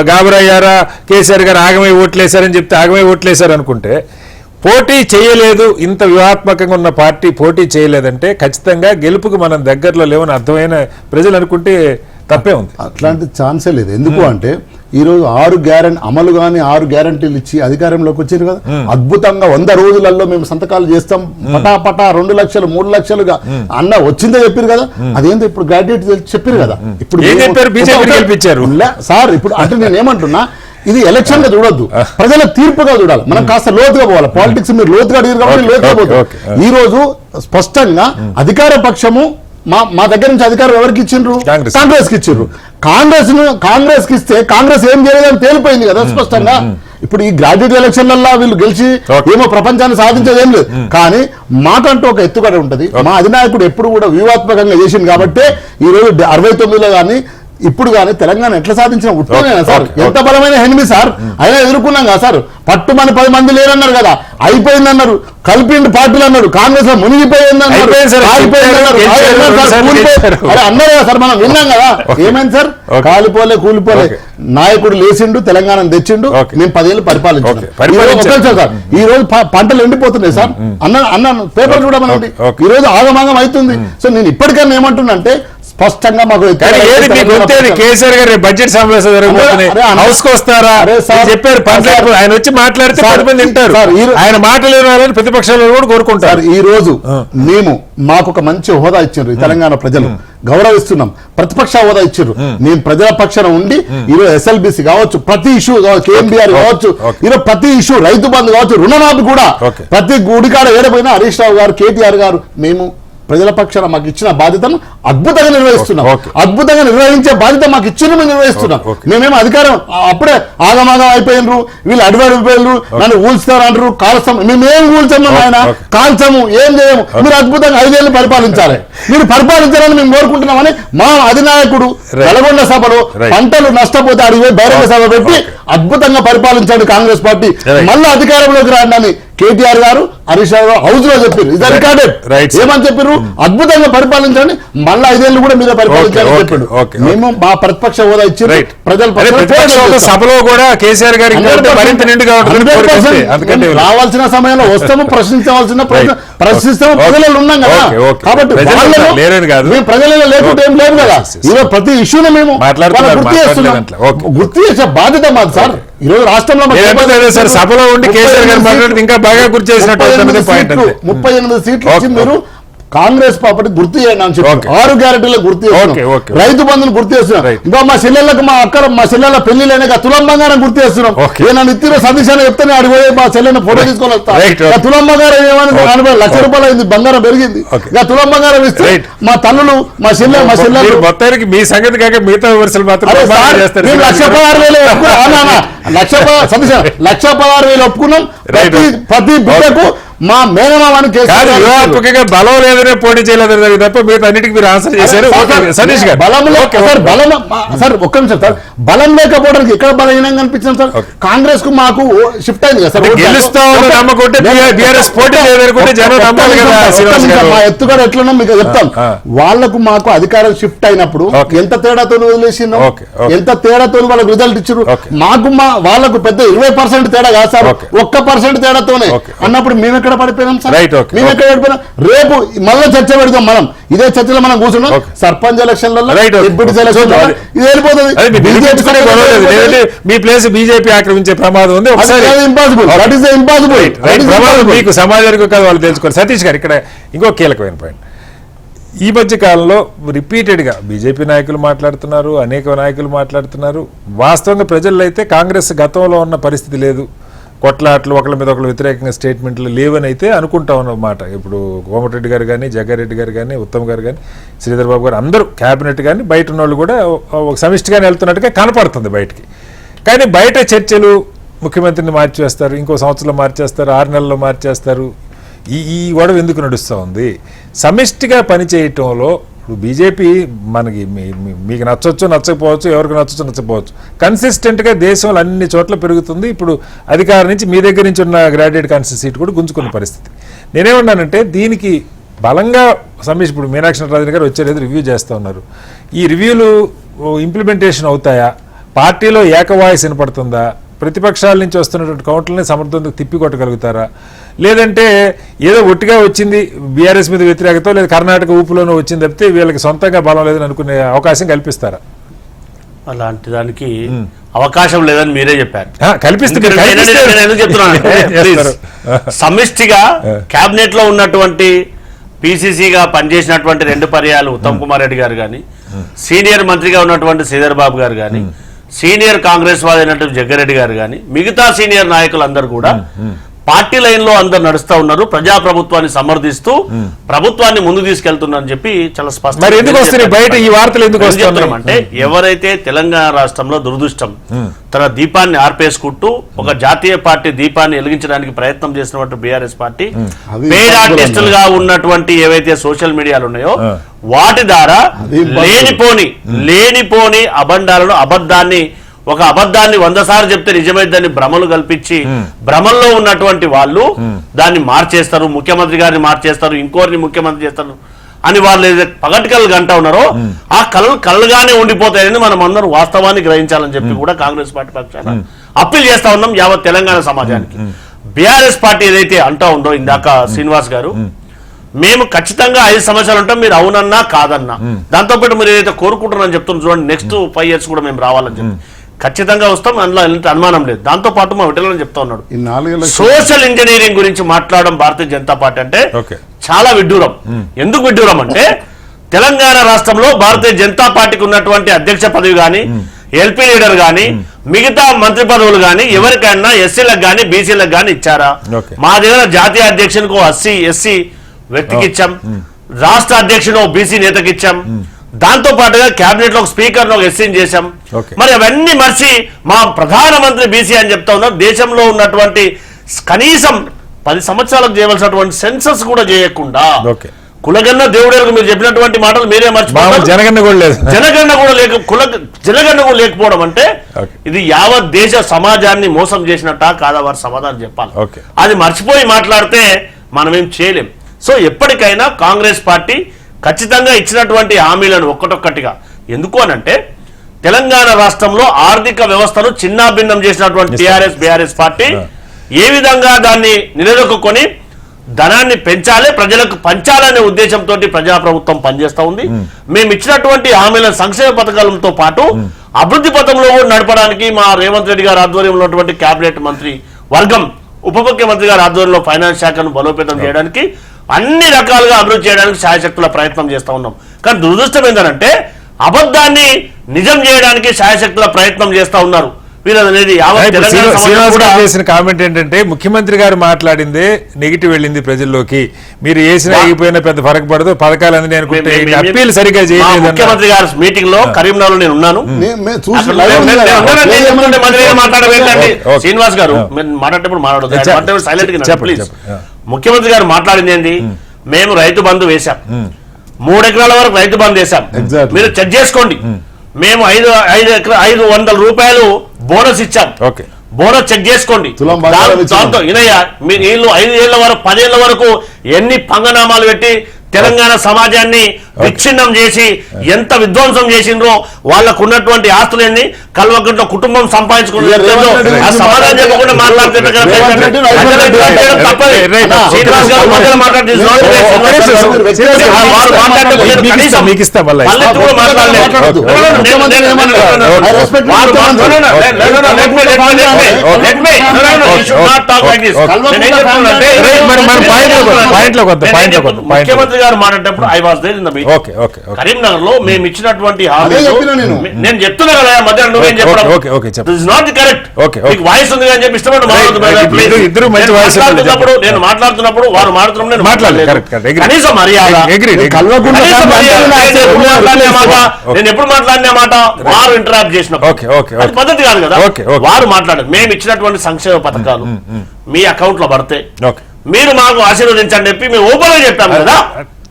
గాబరయ్యారా, కేసీఆర్ గారు ఆగమై ఓట్లేశారని చెప్తే ఆగమై ఓట్లేశారు అనుకుంటే, పోటీ చేయలేదు, ఇంత వ్యూహాత్మకంగా ఉన్న పార్టీ పోటీ చేయలేదంటే ఖచ్చితంగా గెలుపుకు మనం దగ్గరలో లేవని అర్థమైన ప్రజలు అనుకుంటే తప్పే ఉంది. అట్లాంటి ఛాన్సే లేదు. ఎందుకు అంటే ఈ రోజు 6 అమలు గాని 6 గ్యారంటీలు ఇచ్చి అధికారంలోకి వచ్చారు కదా, అద్భుతంగా 100 రోజులలో మేము సంతకాలు చేస్తాం, పటా 2 లక్షలు 3 లక్షలుగా అన్న వచ్చిందే చెప్పారు కదా. అదేంటో ఇప్పుడు గ్రాడ్యుయేట్ చెప్పారు కదా. ఇప్పుడు సార్ ఇప్పుడు అంటే నేను ఏమంటున్నా, ఇది ఎలక్షన్ గా చూడొద్దు, ప్రజల తీర్పుగా చూడాలి. మనం కాస్త లోతుగా పోవాలి. పాలిటిక్స్ మీరు లోతుగా అడిగారు కాబట్టి లోతుగా పోతాం. ఈ రోజు స్పష్టంగా అధికార పక్షము మా దగ్గర నుంచి అధికారం ఎవరికి ఇచ్చిండ్రు? కాంగ్రెస్ కి ఇచ్చిండ్రు. కాంగ్రెస్ కి ఇస్తే కాంగ్రెస్ ఏం చేయలేదని తేలిపోయింది కదా స్పష్టంగా. ఇప్పుడు ఈ గ్రాడ్యుయేట్ ఎలక్షన్లలో వీళ్ళు గెలిచి ఏమో ప్రపంచాన్ని సాధించేది ఏం లేదు. కానీ మాకంటూ ఒక ఎత్తుగడ ఉంటది. మా అధినాయకుడు ఎప్పుడు కూడా వ్యూహాత్మకంగా చేసింది కాబట్టి ఈ రోజు 69లో కానీ ఇప్పుడు కానీ తెలంగాణ ఎట్లా సాధించిన ఉత్తమేనా సార్? ఎంత బలమైన ఎనిమిది సార్ అయినా ఎదుర్కొన్నాం కదా సార్. పట్టుమని 10 మంది లేరన్నారు కదా, అయిపోయిందన్నారు. కలిపిండి పార్టీలు అన్నారు, కాంగ్రెస్ లో మునిగిపోయిందన్నారు, అన్నారు కదా సార్, మనం విన్నాం కదా. ఏమైంది సార్? కాలిపోలే కూలిపోలే, నాయకుడు లేచిండు, తెలంగాణ తెచ్చిండు, మేము 10 ఏళ్ళు పరిపాలించాం. ఈ రోజు పంటలు ఎండిపోతున్నాయి సార్. అన్నాను పేపర్ చూడమనండి, ఈ రోజు ఆగమాగం అవుతుంది. సో నేను ఇప్పటికైనా ఏమంటున్నా అంటే స్పష్టంగా మాకు కేసీఆర్ గారు బడ్జెట్ సమావేశం జరగబోతున్నాయి, హౌస్ కు వస్తారా చెప్పారు. ఆయన వచ్చి మాట్లాడితే 10 మంది వింటారు. ఆయన మాట్లాడాలని ప్రతిపక్షాలు కూడా కోరుకుంటారు. ఈ రోజు మాకు ఒక మంచి హోదా ఇచ్చారు తెలంగాణ ప్రజలు, గౌరవిస్తున్నాం. ప్రతిపక్ష హోదా ఇచ్చారు, మేము ప్రజల పక్షాన ఉండి ఈరోజు SLBC కావచ్చు, ప్రతి ఇష్యూ కావచ్చు, KMBR కావచ్చు, ఈరోజు ప్రతి ఇష్యూ, రైతు బంధు కావచ్చు, రుణమాఫీ కూడా, ప్రతి గుడికాడ ఏడపోయినా హరీష్ రావు గారు, KTR గారు, మేము ప్రజల పక్షాన మాకు ఇచ్చిన బాధ్యతను అద్భుతంగా నిర్వహిస్తున్నాం. అద్భుతంగా నిర్వహించే బాధ్యత మాకు ఇచ్చిన మేము నిర్వహిస్తున్నాం. మేమేమో అధికారం అప్పుడే ఆగమాగం అయిపోయినరు, వీళ్ళు అడిపోయినరు, నన్ను ఊల్చుతారు అంటారు, కాల్స్తాం. మేమేం ఊల్చాము ఆయన, కాల్చాము, ఏం చేయము. మీరు అద్భుతంగా 5 ఏళ్ళు పరిపాలించాలి, మీరు పరిపాలించాలని మేము కోరుకుంటున్నామని మా అధినాయకుడు నల్గొండ సభలో పంటలు నష్టపోతే అడిగి బహిరంగ సభ పెట్టి అద్భుతంగా పరిపాలించాడు కాంగ్రెస్ పార్టీ. మళ్ళీ అధికారంలోకి రాండి KTR గారు, హరీష్ రావు గారు హౌస్ లో చెప్పారు. ఇది రికార్డెడ్. ఏమని చెప్పారు? అద్భుతంగా పరిపాలించండి, మళ్ళీ 5 ఏళ్ళు కూడా మీద పరిపాలించాలని చెప్పాడు. మేము మా ప్రతిపక్ష హోదా ఇచ్చి ప్రజల సభలో కూడా కేసీఆర్ గారు రావాల్సిన సమయంలో వస్తాము, ప్రశ్నించవలసిన ప్రశ్నిస్తాము, ప్రజలలో ఉన్నాం కదా. కాబట్టి మేము ప్రజలలో లేకుంటే ఏం లేదు కదా. ఈరోజు ప్రతి ఇష్యూని మేము గుర్తు చేస్తున్నాం. గుర్తు చేసే బాధ్యత మాది సార్. ఈ రోజు రాష్ట్రంలో సభలో ఉండి కేసీఆర్ గారు మాట్లాడితే ఇంకా బాగా గుర్తు చేసినట్టు 38 సీట్లు ఇచ్చి మీరు కాంగ్రెస్ పార్టీ గుర్తు చేయండి అని చెప్పి 6 గ్యారెంటీలకు గుర్తు చేస్తున్నాం, రైతు బంధుని గుర్తు చేస్తున్నాం. ఇంకా మా చెల్లెళ్ళకి మా చెల్లెళ్ళ పెళ్లిలైన తులం బంగారం గుర్తు చేస్తున్నాం. నేను ఇద్దరు సతీశాన్ని చెప్తానే అడిగిపోయి మా చెల్లెని ఫోటో తీసుకొని వస్తాను. తులం బంగారం ఏమని 40 లక్షల రూపాయలు అయింది, బంగారం పెరిగింది. ఇక తులం బంగారం ఇస్తే మా తల్లులు మా చెల్లెలు మొత్తానికి మీ సంగతి కాక మిగతా విమర్శలు మాత్రం 1,16,000 ఒప్పుకున్నాం. ప్రతి బిడ్డకు మా మేనమామని బలం లేదనే పోటీ చేయలేదు తప్ప మిగతా అన్నిటికీ మీరు ఆన్సర్ చేశారు. సతీష్ గారు సార్ ఒక్క నిమిషం సార్, బలం లేకపోవడానికి ఎక్కడ బలహీనంగా అనిపించాం సార్? కాంగ్రెస్ కు మాకు షిఫ్ట్ అయింది కదా సార్. మా ఎత్తుగడ ఎట్లున్నా మీకు చెప్తాం. వాళ్లకు మాకు అధికారం షిఫ్ట్ అయినప్పుడు ఎంత తేడాతో వదిలేసిందో, ఎంత తేడాతో వాళ్ళకి రిజల్ట్ ఇచ్చారు. మాకు వాళ్ళకు పెద్ద 20% తేడా కాదు సార్, 1% తేడాతోనే అన్నప్పుడు మేము ఎక్కడ పడిపోయినాం సార్? మేము ఎక్కడ పడిపోయినాం? రేపు మళ్ళీ చర్చ పెడతాం. మనం ఇదే చర్చలో మనం కూర్చున్నాం. సర్పంచ్ ఎలక్షన్లలో, డిప్యూటీ ఎలక్షన్లలో ఇది వెళ్ళిపోతుంది. మీ ప్లేస్ బీజేపీ ఆక్రమించే ప్రమాదం ఉంది. ఇంపాసిబుల్. That is impossible. మీకు సమాజానికి కాదు వాళ్ళు తెలుసుకోవాలి. సతీష్ గారు ఇక్కడ ఇంకో కీలకమైన పాయింట్. ఈ మధ్య కాలంలో రిపీటెడ్గా బీజేపీ నాయకులు మాట్లాడుతున్నారు, అనేక నాయకులు మాట్లాడుతున్నారు. వాస్తవంగా ప్రజల్లో అయితే కాంగ్రెస్ గతంలో ఉన్న పరిస్థితి లేదు, కొట్లాట్లు ఒకళ్ళ మీద ఒకళ్ళు వ్యతిరేకంగా స్టేట్మెంట్లు లేవని అయితే అనుకుంటా ఉన్నమాట. ఇప్పుడు కోమటిరెడ్డి గారు కానీ, జగ్గారెడ్డి గారు కానీ, ఉత్తమ్ గారు కానీ, శ్రీధర్ బాబు గారు అందరూ క్యాబినెట్ కానీ బయట ఉన్న వాళ్ళు కూడా ఒక సమిష్టిగానే వెళ్తున్నట్టుగా కనపడుతుంది బయటికి. కానీ బయట చర్చలు ముఖ్యమంత్రిని మార్చేస్తారు, ఇంకో సంవత్సరంలో మార్చేస్తారు, 6 నెలల్లో మార్చేస్తారు. ఈ గొడవ ఎందుకు నడుస్తూ ఉంది? సమిష్టిగా పనిచేయటంలో ఇప్పుడు బీజేపీ మనకి మీకు నచ్చొచ్చు నచ్చకపోవచ్చు, ఎవరికి నచ్చొచ్చు నచ్చకపోవచ్చు, కన్సిస్టెంట్గా దేశంలో అన్ని చోట్ల పెరుగుతుంది. ఇప్పుడు అధికారం నుంచి మీ దగ్గర నుంచి ఉన్న గ్రాడ్యుయేట్ కాన్స్టిట్యూన్సీ సీట్ కూడా గుంజుకున్న పరిస్థితి. నేనేమన్నానంటే దీనికి బలంగా సమీక్ష, ఇప్పుడు మీనాక్షి నటరాజన్ గారు వచ్చేది రివ్యూ చేస్తూ ఉన్నారు. ఈ రివ్యూలు ఇంప్లిమెంటేషన్ అవుతాయా, పార్టీలో ఏకవాయిస్ వినపడుతుందా, ప్రతిపక్షాల నుంచి వస్తున్నటువంటి కౌంటర్ని సమర్థంగా తిప్పికొట్టగలుగుతారా, లేదంటే ఏదో ఒట్టిగా వచ్చింది బీఆర్ఎస్ మీద వ్యతిరేకత, లేదా కర్ణాటక ఊపులోనూ వచ్చింది తప్పితే వీళ్ళకి సొంతంగా బలం లేదని అనుకునే అవకాశం కల్పిస్తారా? అలాంటి దానికి అవకాశం లేదని మీరే చెప్పారు. నేను ఎందుకు చెప్తున్నానంటే ప్లీజ్, సమిష్టిగా కేబినెట్ లో ఉన్నటువంటి పిసిసిగా పనిచేసినటువంటి 2 పర్యాలు ఉత్తమ్ కుమార్ రెడ్డి గారు కానీ, సీనియర్ మంత్రిగా ఉన్నటువంటి శ్రీధర్ బాబు గారు కానీ, సీనియర్ కాంగ్రెస్ వాది అయినటువంటి జగ్గారెడ్డి గారు కానీ, మిగతా సీనియర్ నాయకులందరూ కూడా పార్టీ లైన్ లో అందరు నడుస్తూ ఉన్నారు. ప్రజాప్రభుత్వాన్ని సమర్థిస్తూ ప్రభుత్వాన్ని ముందు తీసుకెళ్తున్నారని చెప్పి చాలా స్పష్టంగా అంటే, ఎవరైతే తెలంగాణ రాష్ట్రంలో దురదృష్టం తన దీపాన్ని ఆర్పేసుకుంటూ ఒక జాతీయ పార్టీ దీపాన్ని వెలిగించడానికి ప్రయత్నం చేసినటువంటి బీఆర్ఎస్ పార్టీ పేడ్ ఆర్టిస్టులుగా ఉన్నటువంటి ఏవైతే సోషల్ మీడియాలు ఉన్నాయో వాటి ద్వారా లేనిపోని అబద్ధాన్ని 100 సార్లు చెప్తే నిజమైందని భ్రమలు కల్పించి భ్రమల్లో ఉన్నటువంటి వాళ్ళు దాన్ని మార్చేస్తారు, ముఖ్యమంత్రి గారిని మార్చేస్తారు, ఇంకోరిని ముఖ్యమంత్రి చేస్తారు అని వాళ్ళు పగటి కళ్ళు గంట ఉన్నారో ఆ కళ్ళుగానే ఉండిపోతాయని మనం అందరం వాస్తవాన్ని గ్రహించాలని చెప్పి కూడా కాంగ్రెస్ పార్టీ పక్షాన అప్పీల్ చేస్తా ఉన్నాం యావత్ తెలంగాణ సమాజానికి. బీఆర్ఎస్ పార్టీ ఏదైతే అంటా ఉందో ఇందాక శ్రీనివాస్ గారు, మేము ఖచ్చితంగా 5 సంవత్సరాలు ఉంటాం, మీరు అవునన్నా కాదన్నా, దాంతోపాటు మీరు ఏదైతే కోరుకుంటున్నారని చెప్తున్నారు చూడండి, నెక్స్ట్ 5 years కూడా మేము రావాలని చెప్పి ఖచ్చితంగా వస్తాం, అందులో ఎలాంటి అనుమానం లేదు. దాంతో పాటు మా విటలని చెప్తా ఉన్నాడు, సోషల్ ఇంజనీరింగ్ గురించి మాట్లాడడం భారతీయ జనతా పార్టీ అంటే చాలా విడ్డూరం. ఎందుకు విడ్డూరం అంటే, తెలంగాణ రాష్ట్రంలో భారతీయ జనతా పార్టీకి ఉన్నటువంటి అధ్యక్ష పదవి కానీ, ఎల్పీ లీడర్ కానీ, మిగతా మంత్రి పదవులు కానీ ఎవరికైనా ఎస్సీలకు కానీ బీసీలకు కానీ ఇచ్చారా? మా దగ్గర జాతీయ అధ్యక్షునికి ఎస్సీ వ్యక్తికి ఇచ్చాం, రాష్ట్ర అధ్యక్షుడు బీసీ నేతకి ఇచ్చాం, దాంతో పాటుగా కేబినెట్ లో స్పీకర్ లో ఎస్సీని చేశాం. మరి అవన్నీ మర్చి మా ప్రధానమంత్రి బీసీ అని చెప్తా ఉన్నారు. దేశంలో ఉన్నటువంటి కనీసం 10 సంవత్సరాలకు చేయవలసినటువంటి సెన్సస్ కూడా చేయకుండా కులగన్న దేవుడు మీరు చెప్పినటువంటి మాటలు మీరే మర్చిపోయారు. జనగణన కూడా లేకపోవడం అంటే ఇది యావత్ దేశ సమాజాన్ని మోసం చేసినట్టా కాదా? వారు సమాధానం చెప్పాలి. అది మర్చిపోయి మాట్లాడితే మనమేం చేయలేం. సో ఎప్పటికైనా కాంగ్రెస్ పార్టీ ఖచ్చితంగా ఇచ్చినటువంటి హామీలను ఒక్కటొక్కటిగా, ఎందుకు అనంటే తెలంగాణ రాష్ట్రంలో ఆర్థిక వ్యవస్థను చిన్నాభిన్నం చేసినటువంటి బీఆర్ఎస్ పార్టీ ఏ విధంగా దాన్ని నిలదొక్కుని ధనాన్ని పెంచాలి, ప్రజలకు పంచాలనే ఉద్దేశంతో ప్రజాప్రభుత్వం పనిచేస్తా ఉంది. మేము ఇచ్చినటువంటి హామీల సంక్షేమ పథకాలతో పాటు అభివృద్ధి పథంలో కూడా నడపడానికి మా రేవంత్ రెడ్డి గారి ఆధ్వర్యంలో ఉన్నటువంటి కేబినెట్ మంత్రి వర్గం, ఉప ముఖ్యమంత్రి గారి ఆధ్వర్యంలో ఫైనాన్స్ శాఖను బలోపేతం చేయడానికి, అన్ని రకాలుగా అభివృద్ధి చేయడానికి శాయశక్తుల ప్రయత్నం చేస్తా ఉన్నాం. కానీ దురదృష్టం ఏంటంటే అబద్ధాన్ని నిజం చేయడానికి శాయశక్తుల ప్రయత్నం చేస్తా ఉన్నారు. చేసిన కామెంట్ ఏంటంటే, ముఖ్యమంత్రి గారు మాట్లాడిందే నెగిటివ్ వెళ్ళింది ప్రజల్లోకి, మీరు వేసిన ఆగిపోయినా పెద్ద ఫరక్ పడదు, పదకాలు అందని అనుకుంటే అప్పీల్ సరిగ్గా చేయలేదు. ముఖ్యమంత్రి గారి మీటింగ్ లో కరీంనగర్ లో నేను ఉన్నాను. శ్రీనివాస్ గారు మాట్లాడేటప్పుడు మాట్లాడదు, సైలెంట్ గా ప్లీజ్. ముఖ్యమంత్రి గారు మాట్లాడింది ఏంది, మేము రైతు బంధు వేశాం, 3 ఎకరాల వరకు రైతు బంధు వేశాం, మీరు చెక్ చేసుకోండి. మేము 500 రూపాయలు బోనస్ ఇచ్చాం, బోనస్ చెక్ చేసుకోండి. దాంతో ఇనయ్య వీళ్ళు 5 ఏళ్ల వరకు 10 ఏళ్ల వరకు ఎన్ని పంగనామాలు పెట్టి తెలంగాణ సమాజాన్ని విచ్ఛిన్నం చేసి ఎంత విధ్వంసం చేసిండ్రో, వాళ్ళకు ఉన్నటువంటి ఆస్తులన్నీ కల్వకుంట్ల కుటుంబం సంపాదించుకున్న సమాధానం చెప్పకుండా మాట్లాడుతున్నారు. ముఖ్యమంత్రి గారు మాట్లాడేటప్పుడు I was there in the meeting Karimnagar లో. మేము ఇచ్చినటువంటి నేను చెప్తున్నా కదా మధ్య నువ్వేం చెప్పడం ఇస్ నాట్ కరెక్ట్. వాయిస్ ఉంది అని చెప్పి ఇష్టపడి మాట్లాడుతున్నప్పుడు నేను మాట్లాడుతున్నప్పుడు వారు మాట్లాడుతున్నప్పుడు కనీసం మర్యాద, నేను ఎప్పుడు మాట్లాడిన మాట వారు ఇంటరాక్ట్ చేసినప్పుడు పద్ధతి కాదు కదా. వారు మాట్లాడారు, మేము ఇచ్చినటువంటి సంక్షేమ పథకాలు మీ అకౌంట్ లో పడితే మీరు మాకు ఆశీర్వదించండి చెప్పి మేము ఓపెన్ గా చెప్పాము కదా.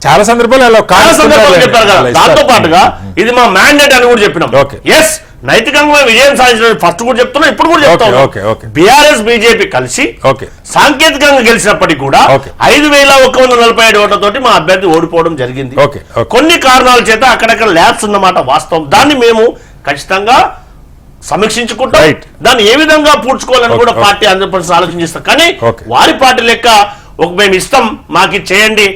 చాలా సందర్భాలు అలా చాలా సందర్భాలు చెప్పారు కదా. దాంతో పాటుగా ఇది మా మ్యాండేట్ అని కూడా చెప్పినాం. Okay. ఎస్, నైతికంగా విజయం సాధించిన ఫస్ట్ కూడా చెప్తున్నా, ఇప్పుడు కూడా Okay. చెప్తాను. బీఆర్ఎస్ బీజేపీ కలిసి ఓకే సాంకేతికంగా గెలిచినప్పటికీ కూడా Okay. 5,147 ఓట్లతోటి మా అభ్యర్థి ఓడిపోవడం జరిగింది. Okay. కొన్ని కారణాల చేత అక్కడక్కడ ల్యాబ్స్ ఉన్నమాట వాస్తవం. దాన్ని మేము ఖచ్చితంగా సమీక్షించుకుంటాం. Right. దాన్ని ఏ విధంగా పూడ్చుకోవాలని కూడా Okay. పార్టీ 100% ఆలోచించేస్తాం. కానీ Okay. వారి పార్టీ లెక్క మేము ఇస్తాం, మాకు ఇది చేయండి,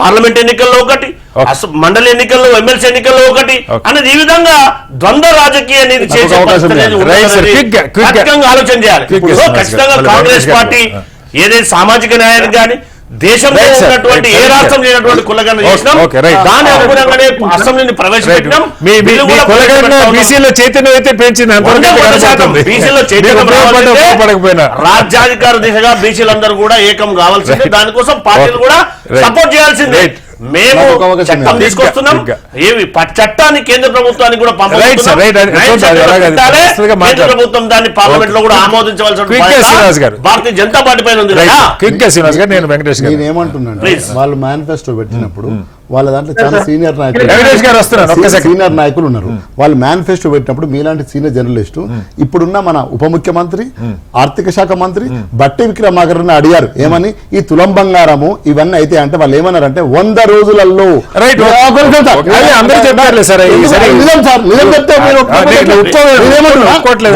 పార్లమెంట్ ఎన్నికల్లో ఒకటి, Okay. మండలి ఎన్నికల్లో, ఎమ్మెల్సీ ఎన్నికల్లో ఒకటి Okay. అనేది ఈ విధంగా ద్వంద్వ రాజకీయ అనేది చేసే అవకాశం పరిస్థితి అనేది లేదు. Right, sir. ఉన్నదనేది Quick గా. ఖచ్చితంగా ఆలోచన చేయాలి. Quick గా, ఇప్పుడు sir. ఖచ్చితంగా మళ్ళీ కాంగ్రెస్ వెంకటేష్ పార్టీ గారు. ఏదైతే సామాజిక న్యాయానికి కానీ దేశంలో Right, sir. ఉన్నటువంటి Right, ఏ sir. రాష్ట్రం లేనటువంటి కులగణన Okay, చేసినాం. okay, right. దాని అనుగుణంగానే అసెంబ్లీని ప్రవేశపెట్టినాం. బిల్లు కూడా కులగన్న ప్రవేశపెడతా ఉన్నాం. బీసీలో చైతన్యం అయితే పెంచింది, అంతవరకు అయితే 100% కనబడుతుంది. బీసీలో మీకు చైతన్యం ఉపయోగపడ్డా రావాలంటే ఉపయోగపడకపోయినా రాజ్యాధికార దిశగా బీసీలందరూ కూడా ఏకం కావాల్సిందే. Right. దానికోసం పార్టీలు కూడా Right. సపోర్ట్ చేయాల్సిందే. Right. మేము నాకు ఒక అవకాశం చట్టం ఇవ్వండి. తీసుకొస్తున్నాం. ఇంకా. ఏవి చట్టాన్ని కేంద్ర ప్రభుత్వానికి కూడా Right, sir. Right. అది ఎలాగ అది పంపించాలి. మాట్లాడు. కేంద్ర ప్రభుత్వం దాన్ని పార్లమెంట్ లో కూడా ఆమోదించవలసిన Quick గా శ్రీనివాస్ గారు. భారతీయ జనతా పార్టీ పైన ఉంది కదా. క్విక్ గా శ్రీనివాస్ గారు, నేను వెంకటేష్ గారు. నేను ఏమంటున్నాను, Please. వాళ్ళు మేనిఫెస్టో పెట్టినప్పుడు వాళ్ళ దాంట్లో చాలా సీనియర్ నాయకులు, వెంకటేష్ గారు వస్తున్నారు, ఒక్క సెకండ్. సీనియర్ నాయకులు ఉన్నారు. వాళ్ళు మేనిఫెస్టో పెట్టినప్పుడు మీలాంటి సీనియర్ జర్నలిస్టు ఇప్పుడున్న మన ఉప ముఖ్యమంత్రి, ఆర్థిక శాఖ మంత్రి బట్టి విక్రమార్కని అడిగారు, ఏమని ఈ తులం బంగారము ఇవన్నీ అయితే అంటే వాళ్ళు ఏమన్నారంటే 100 రోజులలో. Right. అదే అందరూ చెప్పారులే సార్. నిజం సార్, నిజం చెప్తే మీరు ఒప్పుకోవట్లేదు.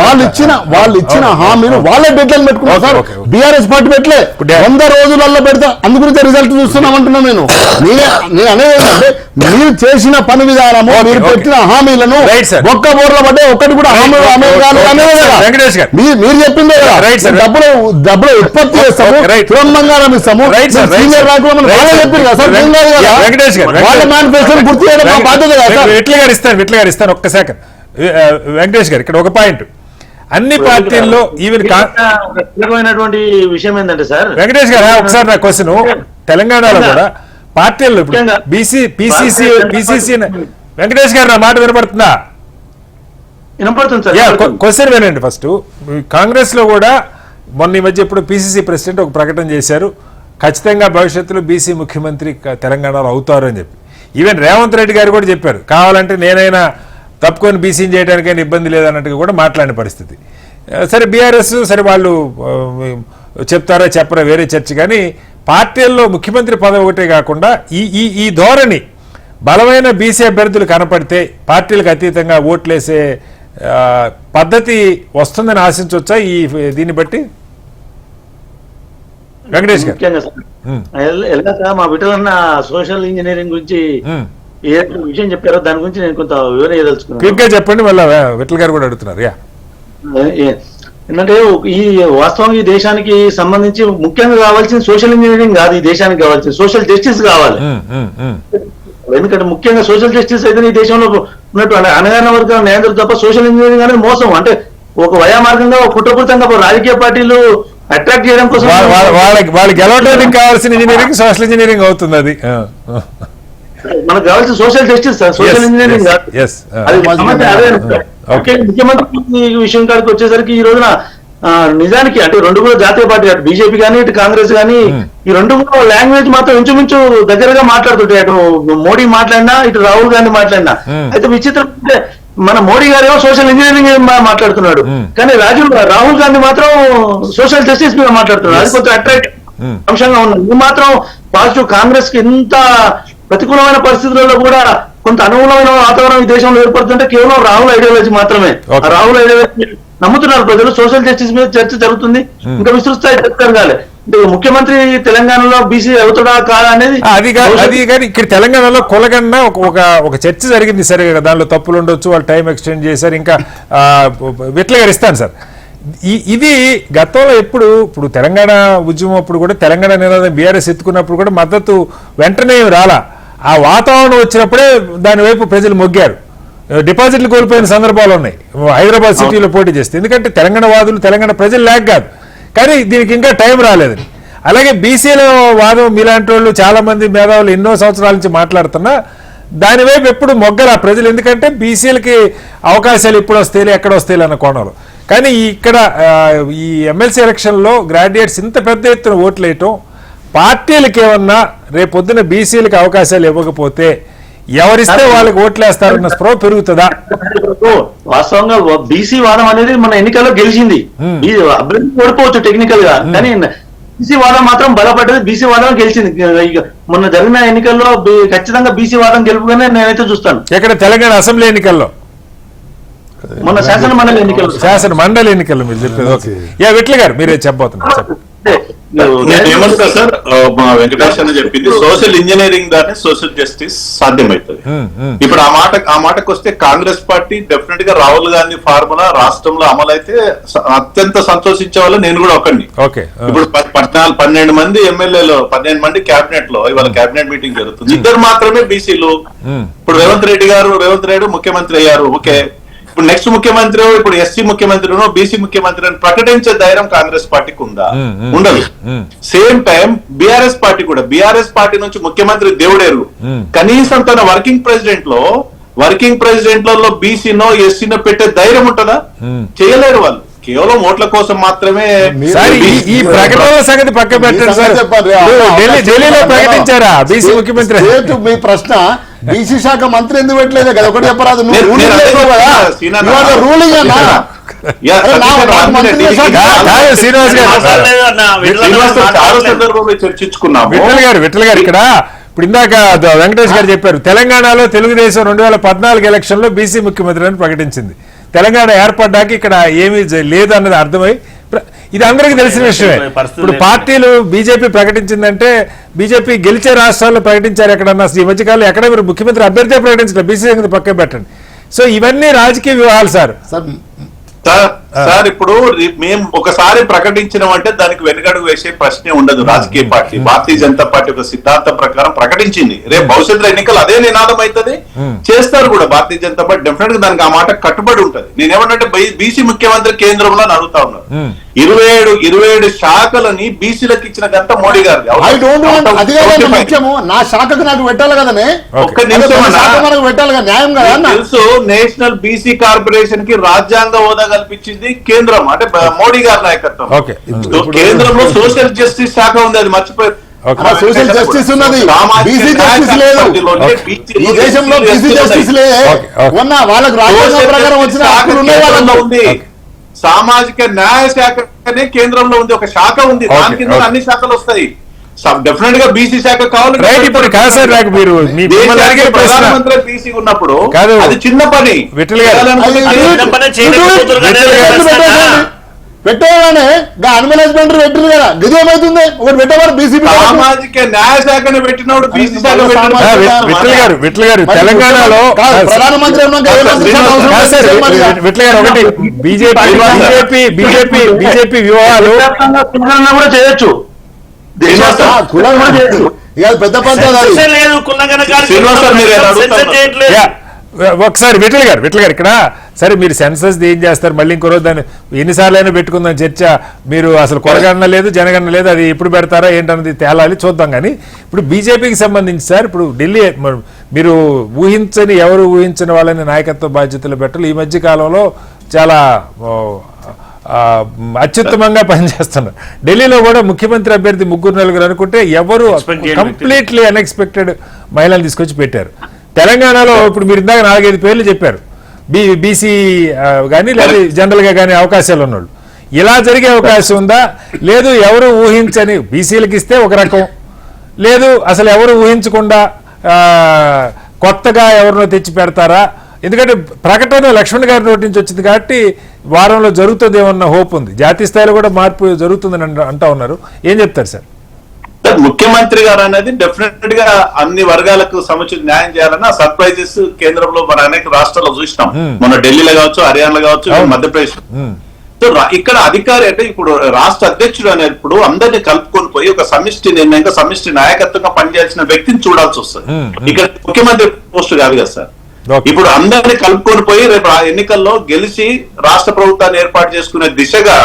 వాళ్ళు ఇచ్చిన హామీలు వాళ్ళే డెడ్లైన్ పెట్టుకున్నారు సార్. Okay. బీఆర్ఎస్ పార్టీ పెట్టలే, 100 రోజులలో పెడతా, అందుగురించి రిజల్ట్ చూస్తున్నాం అంటున్నా నేను. నేను అనేది ఏంటంటే మీరు చేసిన పని విధానము, మీరు పెట్టిన హామీలను Right, sir. ఒక్క బోర్ల పడ్డే ఒక్కటి కూడా హామీ అమలు కాలేదు అనేది కదా. వెంకటేష్ గారు. మీరు చెప్పిందే కదా. Right, sir. డబ్బులు ఉత్పత్తి చేస్తాము, Right. తులం బంగారం ఇస్తాము. Right, sir. Right, senior sir. నాయకులు మనం Right, వాళ్ళే sir. చెప్పారు కదా సార్. Right. ఏం కాదు కదా. వెంకటేష్ గారు. వాళ్ళ మేనిఫెస్టోని పూర్తి చేయడం మా బాధ్యత కదా సార్. విట్ల గారు ఇస్తాను ఒక్క సెకండ్. వెంకటేష్ గారు, ఇక్కడ ఒక పాయింట్. అన్ని పార్టీల్లో ఈవెన్ ఒక కీలకమైనటువంటి విషయం ఏంటంటే సార్, వెంకటేష్ గారు ఒకసారి నా క్వశ్చన్, తెలంగాణలో కూడా పార్టీల్లో ఇప్పుడు పిసిసి వెంకటేష్ గారు, నా మాట వినపడుతుందా? వినపడుతుంది సార్. క్వశ్చన్ వినండి ఫస్ట్. కాంగ్రెస్ లో కూడా మొన్న ఈ మధ్య ఇప్పుడు పిసిసి ప్రెసిడెంట్ ఒక ప్రకటన చేశారు, ఖచ్చితంగా భవిష్యత్తులో బీసీ ముఖ్యమంత్రి తెలంగాణలో అవుతారు అని చెప్పి. ఈవెన్ రేవంత్ రెడ్డి గారు కూడా చెప్పారు, కావాలంటే నేనైనా తప్పుకొని బీసీని చేయడానికైనా ఇబ్బంది లేదన్నట్టుగా కూడా మాట్లాడిన పరిస్థితి. సరే బీఆర్ఎస్ సరే వాళ్ళు చెప్తారా చెప్పరా వేరే చర్చ, కానీ పార్టీల్లో ముఖ్యమంత్రి పదవి ఒకటే కాకుండా ఈ ధోరణి బలమైన బీసీ అభ్యర్థులు కనపడితే పార్టీలకు అతీతంగా ఓట్లేసే పద్ధతి వస్తుందని ఆశించవచ్చా దీన్ని బట్టి? వెంకటేష్ గారు. ముఖ్యంగా సార్, ఎలాగ మా విటలన్న సోషల్ ఇంజనీరింగ్ గురించి ఏ విషయం చెప్పారో దాని గురించి నేను కొంత వివరణ ఇవ్వదలుచుకున్నాను. క్విక్ గా చెప్పండి, మళ్ళీ విఠల్ గారు కూడా అడుగుతున్నారు. ఏంటంటే ఈ వాస్తవంగా ఈ దేశానికి సంబంధించి ముఖ్యంగా కావాల్సిన సోషల్ ఇంజనీరింగ్ కాదు, ఈ దేశానికి కావాల్సింది సోషల్ జస్టిస్ కావాలి. ఎందుకంటే ముఖ్యంగా సోషల్ జస్టిస్ అయితే ఈ దేశంలో ఉన్నటువంటి అనగాన వర్గాల న్యాయం తప్ప సోషల్ ఇంజనీరింగ్ అనేది మోసం. అంటే ఒక వయామార్గంగా ఒక కుట్రపూరితంగా రాజకీయ పార్టీలు అట్రాక్ట్ చేయడం కోసం వాళ్ళకి గెలవడానికి కావాల్సిన ఇంజనీరింగ్ సోషల్ ఇంజనీరింగ్ అవుతుంది. అది మనకు కావాల్సిన social justice sir, social engineering కాదు. ముఖ్యమంత్రి విషయం కాడికి వచ్చేసరికి ఈ రోజున నిజానికి అంటే రెండు కూడా జాతీయ పార్టీ, అటు బీజేపీ కానీ ఇటు కాంగ్రెస్ కానీ ఈ రెండు కూడా లాంగ్వేజ్ మాత్రం ఇంచుమించు దగ్గరగా మాట్లాడుతుంటాయి. అటు మోడీ మాట్లాడినా ఇటు రాహుల్ గాంధీ మాట్లాడినా. అయితే విచిత్రం అంటే మన మోడీ గారేమో సోషల్ ఇంజనీరింగ్ మాట్లాడుతున్నాడు, కానీ రాహుల్ గాంధీ మాత్రం సోషల్ జస్టిస్ మీద మాట్లాడుతున్నాడు. అది కొంచెం అట్రాక్టివ్ అంశంగా ఉన్నది. ఇది మాత్రం పాజిటివ్. కాంగ్రెస్ కి ఎంత ప్రతికూలమైన పరిస్థితులలో కూడా కొంత అనుకూలమైన వాతావరణం ఈ దేశంలో ఏర్పడుతుంటే కేవలం రాహుల్ ఐడియాలజీ మాత్రమే. రాహుల్ ఐడియాలజీ నమ్ముతున్నారు ప్రజలు. సోషల్ జస్టిస్ మీద చర్చ జరుగుతుంది, ఇంకా విస్తృత స్థాయి చర్చ జరగాలి. ముఖ్యమంత్రి తెలంగాణలో బీసీ అవుతాడా కాదా అనేది అది కానీ ఇక్కడ తెలంగాణలో కొలగన్న ఒక చర్చ జరిగింది. సరే దానిలో తప్పులు ఉండొచ్చు, వాళ్ళు టైం ఎక్స్టెండ్ చేశారు. ఇంకా విట్ల గారు ఇస్తాను సార్. ఇది గతంలో ఇప్పుడు తెలంగాణ ఉద్యమం అప్పుడు కూడా తెలంగాణ నినాదం బీఆర్ఎస్ ఎత్తుకున్నప్పుడు కూడా మద్దతు వెంటనే రాలా. ఆ వాతావరణం వచ్చినప్పుడే దాని వైపు ప్రజలు మొగ్గారు. డిపాజిట్లు కోల్పోయిన సందర్భాలు ఉన్నాయి హైదరాబాద్ సిటీలో పోటీ చేస్తే. ఎందుకంటే తెలంగాణ వాదులు తెలంగాణ ప్రజలు లేక కాదు, కానీ దీనికి ఇంకా టైం రాలేదని. అలాగే బీసీల వాదం మీలాంటి వాళ్ళు చాలా మంది మేధావులు ఎన్నో సంవత్సరాల నుంచి మాట్లాడుతున్నా దానివైపు ఎప్పుడు మొగ్గల ప్రజలు. ఎందుకంటే బీసీలకి అవకాశాలు ఇప్పుడు వస్తాయి ఎక్కడ వస్తాయి అన్న కోణంలో. కానీ ఇక్కడ ఈ ఎమ్మెల్సీ ఎలక్షన్లో గ్రాడ్యుయేట్స్ ఇంత పెద్ద ఎత్తున ఓట్లు వేయటం పార్టీలకు ఏమన్నా రేపొద్దున బీసీలకు అవకాశాలు ఇవ్వకపోతే ఎవరిస్తే వాళ్ళకి ఓట్లేస్తారన్న స్పృహ పెరుగుతుందా? వాస్తవంగా బీసీ వాదం అనేది మన ఎన్నికల్లో గెలిచింది. అభ్యర్థి ఓడిపోవచ్చు టెక్నికల్ గా, కానీ బీసీ వాదం మాత్రం బలపడ్డది. బీసీ వాదం గెలిచింది. మొన్న జరిగిన ఎన్నికల్లో ఖచ్చితంగా బీసీ వాదం గెలుపుగానే నేనైతే చూస్తాను. ఎక్కడ తెలంగాణ అసెంబ్లీ ఎన్నికల్లో, మొన్న శాసన మండలి ఎన్నికల్లో, శాసన మండలి ఎన్నికల్లో మీరు చెప్పేది. ఓకే, విట్ల గారు మీరే చెప్పబోతున్నారు, చెప్పండి. నేను ఏమంటా సార్, మా వెంకటేష్ అని చెప్పింది సోషల్ ఇంజనీరింగ్ దాన్ని సోషల్ జస్టిస్ సాధ్యమవుతుంది. ఇప్పుడు ఆ మాటకు వస్తే కాంగ్రెస్ పార్టీ డెఫినెట్ గా రాహుల్ గాంధీ ఫార్ములా రాష్ట్రంలో అమలైతే అత్యంత సంతోషించే వాళ్ళు నేను కూడా ఒకరిని. ఇప్పుడు 12 మంది ఎమ్మెల్యేలు, 15 మంది క్యాబినెట్ లో ఇవాళ క్యాబినెట్ మీటింగ్ జరుగుతుంది. 2 మాత్రమే బీసీలు. ఇప్పుడు రేవంత్ రెడ్డి ముఖ్యమంత్రి అయ్యారు. ఓకే, ఇప్పుడు నెక్స్ట్ ముఖ్యమంత్రి ఇప్పుడు ఎస్సీ ముఖ్యమంత్రినో బీసీ ముఖ్యమంత్రి అని ప్రకటించే ధైర్యం కాంగ్రెస్ పార్టీకి ఉందా? ఉండదు. సేమ్ టైం బీఆర్ఎస్ పార్టీ కూడా, బీఆర్ఎస్ పార్టీ నుంచి ముఖ్యమంత్రి దేవుడేరు, కనీసం తన వర్కింగ్ ప్రెసిడెంట్ లలో బీసీనో ఎస్సీనో పెట్టే ధైర్యం ఉంటుందా? చేయలేరు. వాళ్ళు కేవలం ఓట్ల కోసం మాత్రమే. ఈ ప్రకటన సంగతి పక్క పెట్టండి సార్. ఢిల్లీలో ప్రకటించారా బీసీ ముఖ్యమంత్రి? మీ ప్రశ్న బీసీ శాఖ మంత్రి ఎందుకు పెట్టలేదే కదా, ఒకటి చెప్పరాదు. రూలింగ్ చర్చించుకున్నాము. విఠల్ గారు ఇక్కడ ఇప్పుడు ఇందాక వెంకటేష్ గారు చెప్పారు, తెలంగాణలో తెలుగుదేశం 2014 ఎలక్షన్ లో బీసీ ముఖ్యమంత్రి అని ప్రకటించింది. తెలంగాణ ఏర్పడ్డాక ఇక్కడ ఏమీ లేదు అన్నది అర్థమై, ఇది అందరికీ తెలిసిన విషయమే. ఇప్పుడు పార్టీలు బీజేపీ ప్రకటించిందంటే బీజేపీ గెలిచే రాష్ట్రాల్లో ప్రకటించారు ఎక్కడన్నా. ఈ మధ్యకాలంలో ఎక్కడ మీరు ముఖ్యమంత్రి అభ్యర్థి ప్రకటించారు, బీసీ సంగతి పక్కన పెట్టండి. సో ఇవన్నీ రాజకీయ వ్యూహాలు సార్. సార్ ఇప్పుడు మేము ఒకసారి ప్రకటించినామంటే దానికి వెనుకడుగు వేసే ప్రశ్నే ఉండదు. రాజకీయ పార్టీ భారతీయ జనతా పార్టీ ఒక సిద్ధాంతం ప్రకారం ప్రకటించింది. రేపు భవిష్యత్తులో ఎన్నికలు అదే నినాదం అవుతుంది, చేస్తారు కూడా భారతీయ జనతా పార్టీ. డెఫినెట్ గా దానికి ఆ మాట కట్టుబడి ఉంటది. నేనేమన్నంటే బీసీ ముఖ్యమంత్రి కేంద్రంలో అని అడుగుతా ఉన్నారు. 27 శాఖలని బీసీలకు ఇచ్చిన గంట మోడీ గారు. నా శాఖకు నాకు పెట్టాలి కదనే, ఒక్క నిమిషం పెట్టాలి కదా, న్యాయం కదా. తెలుసు, నేషనల్ బీసీ కార్పొరేషన్ కి రాజ్యాంగ హోదా కల్పించింది కేంద్రం, అంటే మోడీ గారి నాయకత్వం. కేంద్రంలో సోషల్ జస్టిస్ శాఖ ఉంది, అది మర్చిపోయారు. సోషల్ జస్టిస్ ఉన్నది, బీసీ జస్టిస్ లేదు. ఈ దేశంలో బీసీ జస్టిస్ లేదు. వాళ్ళకి రాజ్యాంగం ప్రకారం వచ్చిన హక్కులు ఉన్నాయి వాళ్ళలో ఉంది. సామాజిక న్యాయ శాఖ అనే కేంద్రంలో ఉంది, ఒక శాఖ ఉంది, దాని కింద అన్ని శాఖలు వస్తాయి. డెఫినెట్ గా బీసీ శాఖ కావాలి. ప్రధానమంత్రి బీసీ ఉన్నప్పుడు అది చిన్న పని. పెట్టగానే అన్మేనేజ్మెంట్ పెట్టింది కదా, గిదేమవుతుంది ఒకటి పెట్టేవారు బీసీ సామాజిక న్యాయ శాఖను పెట్టినోడు బీసీ శాఖ. విఠల్ గారు తెలంగాణలో ప్రధానమంత్రి విఠల్ గారు ఒకటి బీజేపీ వ్యూహాలు కూడా చేయొచ్చు. పెద్ద పంచాయతీ ఒకసారి విఠల్ గారు ఇక్కడ సరే మీరు సెన్సస్ ఏం చేస్తారు, మళ్ళీ ఇంకో రోజు దాన్ని ఎన్నిసార్లు అయినా పెట్టుకుందాం చర్చ. మీరు అసలు కొరగన్న లేదు, జనగణన లేదు, అది ఎప్పుడు పెడతారా ఏంటన్నది తేలాలి, చూద్దాం. కానీ ఇప్పుడు బీజేపీకి సంబంధించి సార్, ఇప్పుడు ఢిల్లీ మీరు ఎవరు ఊహించని వాళ్ళని నాయకత్వ బాధ్యతలు పెట్టాలి. ఈ మధ్య కాలంలో చాలా అత్యుత్తమంగా పనిచేస్తున్నారు. ఢిల్లీలో కూడా ముఖ్యమంత్రి అభ్యర్థి 3-4 అనుకుంటే ఎవరు కంప్లీట్లీ అన్ఎక్స్పెక్టెడ్ మహిళలు తీసుకొచ్చి పెట్టారు. తెలంగాణలో ఇప్పుడు మీరు ఇందాక 4-5 పేర్లు చెప్పారు, బీసీ కానీ లేదా జనరల్ గా కానీ అవకాశాలు ఉన్నోళ్ళు. ఇలా జరిగే అవకాశం ఉందా? లేదు, ఎవరు ఊహించని బీసీలకు ఇస్తే ఒక రకం, లేదు అసలు ఎవరు ఊహించకుండా కొత్తగా ఎవరినో తెచ్చి పెడతారా? ఎందుకంటే ప్రకటన లక్ష్మణ్ గారి నోటి నుంచి వచ్చింది కాబట్టి వారంలో జరుగుతుందేమన్న హోప్ ఉంది. జాతీయ స్థాయిలో కూడా మార్పు జరుగుతుందని అంటా ఉన్నారు. ఏం చెప్తారు సార్? ముఖ్యమంత్రి గారు అనేది డెఫినెట్ గా అన్ని వర్గాలకు సముచిత న్యాయం చేయాలన్న సర్ప్రైజెస్ కేంద్రంలో మన అనేక రాష్ట్రాల్లో చూసినాం. మన ఢిల్లీలో కావచ్చు, హర్యానాలో కావచ్చు, మధ్యప్రదేశ్. సో ఇక్కడ అధికారి అంటే ఇప్పుడు రాష్ట్ర అధ్యక్షుడు అనేప్పుడు అందరినీ కలుపుకొని పోయి ఒక సమిష్టి నిర్ణయంగా సమిష్టి నాయకత్వంగా పనిచేయాల్సిన వ్యక్తిని చూడాల్సి వస్తుంది. ఇక్కడ ముఖ్యమంత్రి పోస్ట్ కాదు కదా సార్. ఇప్పుడు అందరినీ కలుపుకొని పోయి రేపు ఎన్నికల్లో గెలిచి రాష్ట్ర ప్రభుత్వాన్ని ఏర్పాటు చేసుకునే దిశగా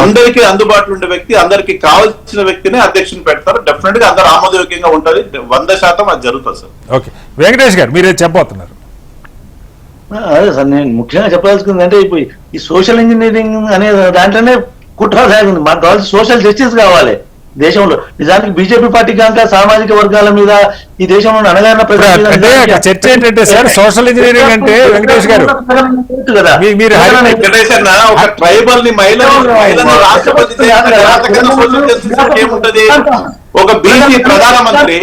అందరికీ అందుబాటులో ఉండే వ్యక్తి, అందరికి కావాల్సిన వ్యక్తిని అధ్యక్షుని పెడతారు. డెఫినెట్ గా అందరూ ఆమోదయోగ్యంగా ఉంటుంది. 100% అది జరుగుతుంది సార్. ఓకే, వెంకటేష్ గారు మీరే చెప్పబోతున్నారు. అదే సార్, నేను ముఖ్యంగా చెప్పాల్సింది అంటే ఇప్పుడు ఈ సోషల్ ఇంజనీరింగ్ అనే దాంట్లోనే కుట్ర సాగింది. మాకు కావాల్సి సోషల్ జస్టిస్ కావాలి. దేశంలో. నిజానికి బీజేపీ పార్టీ కనుక సామాజిక వర్గాల మీద ఈ దేశంలో అనగానే ప్రజల మీద అంటే చర్చ ఏంటంటే సార్, సోషల్ ఇంజనీరింగ్ అంటే వెంకటేష్ గారు కదా మీరు వెంకటేష్ అన్న ఒక ట్రైబల్ ని మహిళను రాష్ట్రపతి ఏముంటది? ఒక బీసీ ప్రధానమంత్రి,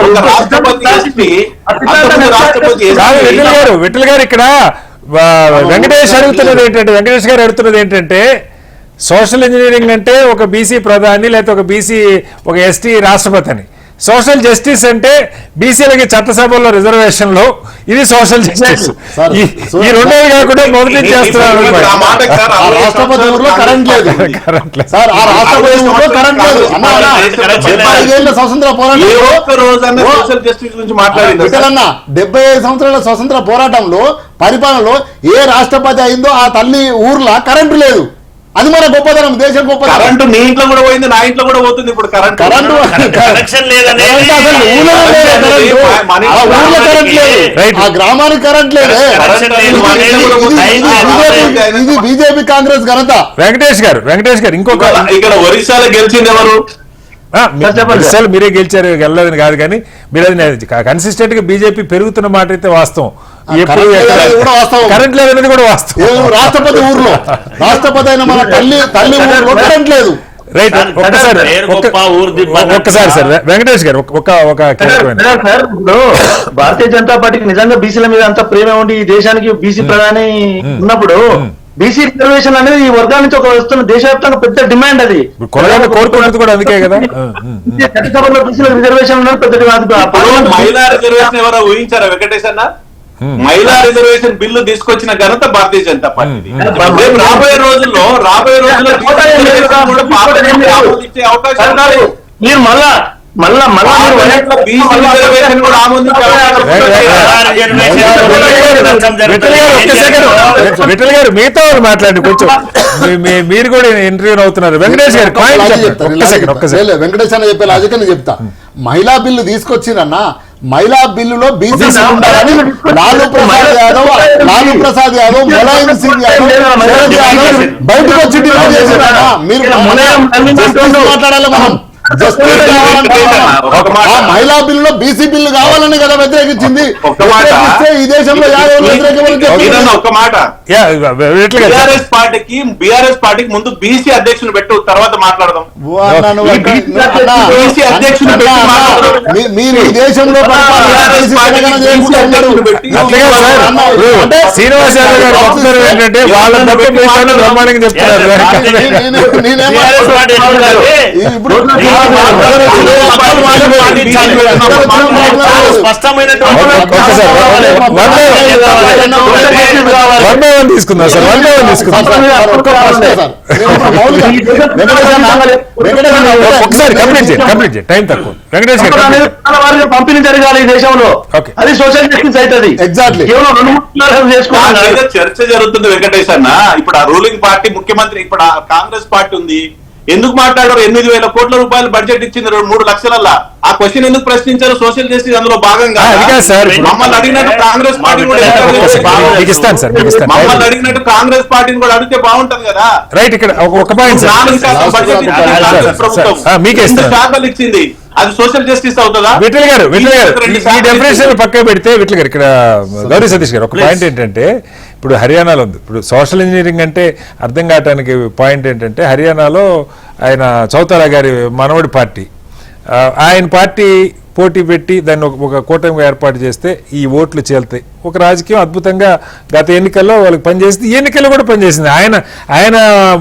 ఒక రాష్ట్రపతి ఎస్పీ, రాష్ట్రపతి విఠల్ గారు ఇక్కడ వెంకటేష్ గారు అడుగుతున్నది ఏంటంటే సోషల్ ఇంజనీరింగ్ అంటే ఒక బీసీ ప్రధాని లేకపోతే ఒక బీసీ ఒక ఎస్టీ రాష్ట్రపతి అని, సోషల్ జస్టిస్ అంటే బీసీలకి చట్టసభలో రిజర్వేషన్ లో ఇది సోషల్ జస్టిస్. ఈ రెండేవి కాకుండా మొదటి చేస్తున్నారు. రాష్ట్రపతి ఊర్లో కరెంట్ లేదు సార్, ఆ రాష్ట్రపతి ఊర్లో కరెంట్ లేదు. 75 స్వతంత్ర పోరాటంలో 75 సంవత్సరాల స్వతంత్ర పోరాటంలో పరిపాలనలో ఏ రాష్ట్రపతి అయిందో ఆ తల్లి ఊర్లో కరెంటు లేదు. అది మన గొప్పతనం, దేశం గొప్పతనం. కరెంటు నీ ఇంట్లో కూడా పోయింది, నా ఇంట్లో కూడా పోతుంది ఇప్పుడు కరెంట్. ఆ గ్రామానికి కరెంట్ లేదు. ఇది బీజేపీ కాంగ్రెస్ ఘనత. వెంకటేష్ గారు ఇంకొక ఇక్కడ ఒరిస్సాలో గెలిచింది ఎవరు? మీరే గెలిచారు, గెలలేదని కాదు, కానీ మీరు అది కన్సిస్టెంట్ గా బీజేపీ పెరుగుతున్న మాట అయితే వాస్తవం. కరెంట్ లేదనేది కూడా వాస్తవం. రాష్ట్రపతి ఊర్లో రాష్ట్రపతి అయిన మన తల్లి ఊర్లో కరెంట్ లేదు. రైట్, ఒక్కసారి సార్ వెంకటేష్ గారు ఒక సార్, ఇప్పుడు భారతీయ జనతా పార్టీకి నిజంగా బీసీల మీద అంత ప్రేమ ఉండి ఈ దేశానికి బీసీ ప్రధాని ఉన్నప్పుడు బీసీ రిజర్వేషన్ అనేది ఈ వర్గాల నుంచి ఒక వస్తున్న దేశవ్యాప్తంగా పెద్ద డిమాండ్. అది కోరుకున్నది కూడా అందుకే కదా. చట్టసభలో బీసీల రిజర్వేషన్ పెద్ద డిమాండ్. మహిళా రిజర్వేషన్ ఎవరో ఊహించారా వెంకటేష్ అన్న? మహిళా రిజర్వేషన్ బిల్లు తీసుకొచ్చిన ఘనత భారతీయ జనతా పార్టీ. రాబోయే రోజుల్లో అవకాశం మీరు మళ్ళా విఠల్ గారు మిగతా వాళ్ళు మాట్లాడి కొంచెం మీరు కూడా ఇంటర్వ్యూ అవుతున్నారు. వెంకటేష్ గారు వెంకటేష్ అన్న చెప్పే లాజిక్ అని చెప్తా. మహిళా బిల్లు తీసుకొచ్చిందన్నా, మహిళా బిల్లులో బీసీ ఉండాలని లాలూ ప్రసాద్ యాదవ్ ములాయం సింగ్ యాదవ్ బయటకు వచ్చి డిమాండ్ చేశారన్నా. మీరు మాట్లాడాలి. మనం మహిళా బిల్లులో బీసీ బిల్లు కావాలని కదా వ్యతిరేకించింది. ఈ దేశంలో ఒక మాట, బీఆర్ఎస్ పార్టీకి ముందు బీసీ అధ్యక్షుని పెట్టు, తర్వాత మాట్లాడదాం. బీసీ అధ్యక్షుని మీరు ఈ దేశంలో శ్రీనివాస్ యాదవ్ గారు చెప్తున్నారు ఏంటంటే వాళ్ళ బ్రహ్మాండంగా చెప్తున్నారు. తీసుకుందాం సార్, ఒకసారి కంప్లీట్ చేయండి, టైం తక్కువ. వెంకటేష్ గారు పంపిణీ జరగాలి ఈ దేశంలో, అది సోషల్ జస్టిస్ అవుతుంది. ఎగ్జాక్ట్లీ చర్చ జరుగుతుంది వెంకటేష్ అన్న. ఇప్పుడు ఆ రూలింగ్ పార్టీ ముఖ్యమంత్రి, ఇప్పుడు ఆ కాంగ్రెస్ పార్టీ ఉంది, ఎందుకు మాట్లాడారు? 8,000 కోట్ల రూపాయలు బడ్జెట్ ఇచ్చింది 3 లక్షలల్లా. ఆ క్వశ్చన్ ఎందుకు ప్రశ్నించారు? సోషల్ జస్టిస్ అందులో భాగంగా మమ్మల్ని అడిగినట్టు కాంగ్రెస్ పార్టీని కూడా మమ్మల్ని అడిగినట్టు కాంగ్రెస్ పార్టీని కూడా అడిగితే బాగుంటది కదా. రైట్, ఇక్కడ ఒక పాయింట్ 4% బడ్జెట్ ప్రభుత్వం శాఖలు ఇచ్చింది, అది సోషల్ జస్టిస్ అవుతుందా? విఠల్ గారు ఈ డెఫినేషన్ పక్క పెడితే, విఠల్ గారు ఇక్కడ గౌరీ సతీష్ గారు ఒక పాయింట్ ఏంటంటే, ఇప్పుడు హర్యానాలో ఉంది. ఇప్పుడు సోషల్ ఇంజనీరింగ్ అంటే అర్థం కావటానికి పాయింట్ ఏంటంటే, హర్యానాలో ఆయన చౌతాలా గారి మనవడి పార్టీ, ఆయన పార్టీ పోటీ పెట్టి దాన్ని ఒక కూటమిగా ఏర్పాటు చేస్తే ఈ ఓట్లు చేల్తాయి. ఒక రాజకీయం అద్భుతంగా గత ఎన్నికల్లో వాళ్ళకి పనిచేసింది, ఈ ఎన్నికల్లో కూడా పనిచేసింది. ఆయన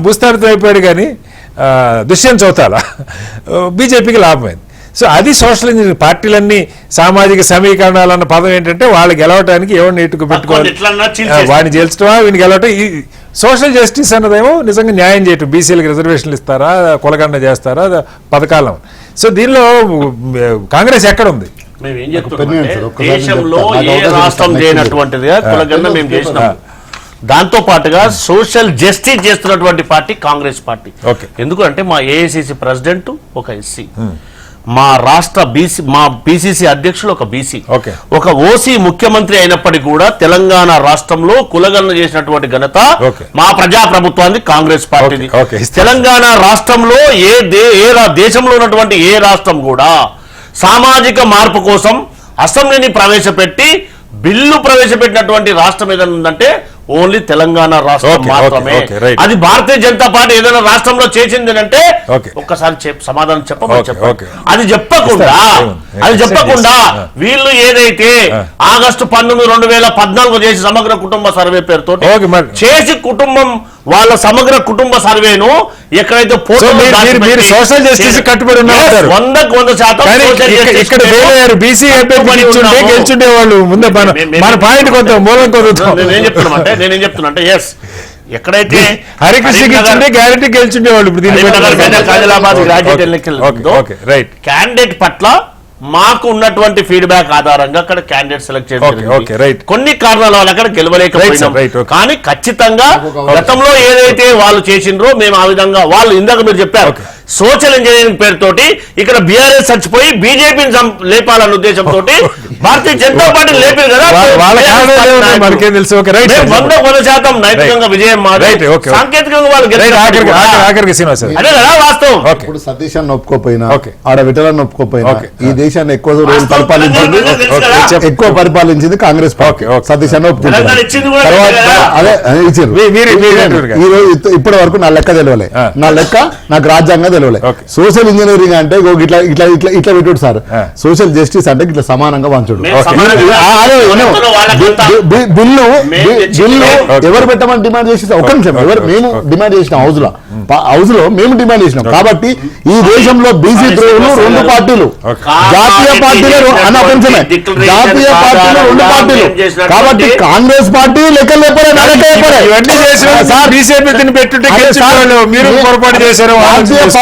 భూస్థాపితం అయిపోయాడు, కానీ దుష్యంత్ చౌతాలా బీజేపీకి లాభమైంది. సో అది సోషల్ ఇంజనీరింగ్. పార్టీలన్నీ సామాజిక సమీకరణాలు అన్న పదం ఏంటంటే వాళ్ళు గెలవటానికి ఎవరిని ఇటుకు పెట్టుకోవాలి, వాడిని చేల్చడమా వీడిని గెలవటం. ఈ సోషల్ జస్టిస్ అన్నదేమో నిజంగా న్యాయం చేయటం. బీసీలకు రిజర్వేషన్లు ఇస్తారా, కులగండ చేస్తారా, పథకాలను. సో దీనిలో కాంగ్రెస్ ఎక్కడ ఉంది? దేశంలో ఏ రాష్ట్రం చేయనటువంటిదిగా కులగండ మేము చేసినాం. దాంతో పాటుగా సోషల్ జస్టిస్ చేస్తున్నటువంటి పార్టీ కాంగ్రెస్ పార్టీ. ఎందుకంటే మా ఏఐసిసి ప్రెసిడెంట్ ఒక ఎస్సీ, మా రాష్ట్ర మా పిసిసి అధ్యక్షులు ఒక బీసీ, ఓకే. ఒక ఓసీ ముఖ్యమంత్రి అయినప్పటికీ కూడా తెలంగాణ రాష్ట్రంలో కులగణన చేసినటువంటి ఘనత ఓకే. మా ప్రజా ప్రభుత్వాన్ని కాంగ్రెస్ పార్టీది. ఓకే. తెలంగాణ రాష్ట్రంలో దేశంలో ఉన్నటువంటి ఏ రాష్ట్రం కూడా సామాజిక మార్పు కోసం అసెంబ్లీని ప్రవేశపెట్టి బిల్లు ప్రవేశపెట్టినటువంటి రాష్ట్రం ఏదైనా ఉందంటే ఓన్లీ తెలంగాణ రాష్ట్రం ఓకే, మాత్రమే. Okay, okay, right. అది భారతీయ జనతా పార్టీ ఏదైనా రాష్ట్రంలో చేసింది అంటే ఓకే. ఒక్కసారి సమాధానం ఓకే, చెప్పమని ఓకే. అది చెప్పకుండా వీళ్ళు ఏదైతే ఆగస్టు 19, 2014 చేసి సమగ్ర కుటుంబ సర్వే పేరుతో ఓకే, మరి. చేసి కుటుంబం వాళ్ళ సమగ్ర కుటుంబ సర్వేను ఎక్కడైతే మీరు సోషల్ జస్టిస్ కట్టుబడి ఉన్నారు. 100% ఇక్కడ వేరే బీసీ గెలుచుండే వాళ్ళు ముందే మన పాయింట్ కొంత మూలం కొంత నేనేం చెప్తున్నా అంటే ఎస్ ఎక్కడైతే హరికృష్ణ గెలిచుంటే గ్యారెంటీ గెలిచుండే వాళ్ళు క్యాండిడేట్ పట్ల మాకు ఉన్నటువంటి ఫీడ్బ్యాక్ ఆధారంగా అక్కడ క్యాండిడేట్ సెలెక్ట్ చేయడం కొన్ని కారణాల వల్ల అక్కడ గెలవలేకపోయినాం. కానీ ఖచ్చితంగా గతంలో ఏదైతే వాళ్ళు చేసిండ్రో మేము ఆ విధంగా వాళ్ళు ఇందాక మీరు చెప్పారు సోషల్ ఇంజనీరింగ్ పేరుతోటి ఇక్కడ బీఆర్ఎస్ చచ్చిపోయి బీజేపీని లేపాలన్న ఉద్దేశంతో భారతీయ జనతా పార్టీ లేపారు కదా. మనకేం తెలుసు. 100% నైతికంగా విజయం మాది, సాంకేతికంగా వాళ్ళు అదే కదా వాస్తవం. ఇప్పుడు సతీశాన్ని ఒప్పుకోపోయినా ఆడ విటలాన్ని ఒప్పుకోపోయినా ఈ దేశాన్ని ఎక్కువ రోజులు పరిపాలించింది కాంగ్రెస్ పార్టీ. సతీశాన్ని ఒప్పుకుంటారు అదే ఇచ్చారు. ఈ రోజు ఇప్పటి వరకు నా లెక్క తెలియలే, నా లెక్క నాకు రాజ్యాంగం తెలియలే. సోషల్ ఇంజనీరింగ్ అంటే ఇట్లా ఇట్లా ఇట్లా ఇట్లా పెట్టుడు సార్. సోషల్ జస్టిస్ అంటే ఇట్లా సమానంగా పంచుడు. బిల్లు ఎవరు పెట్టమని డిమాండ్ చేసి ఒక నిమిషం మేము డిమాండ్ చేసినాం హౌస్ లో మేము డిమాండ్ చేసినాం. కాబట్టి ఈ దేశంలో బీసీ ద్రోహులు 2 పార్టీలు, జాతీయ పార్టీలు జాతీయ పార్టీలు 2 పార్టీలు. కాబట్టి కాంగ్రెస్ పార్టీ లెక్కలు చెప్పారు,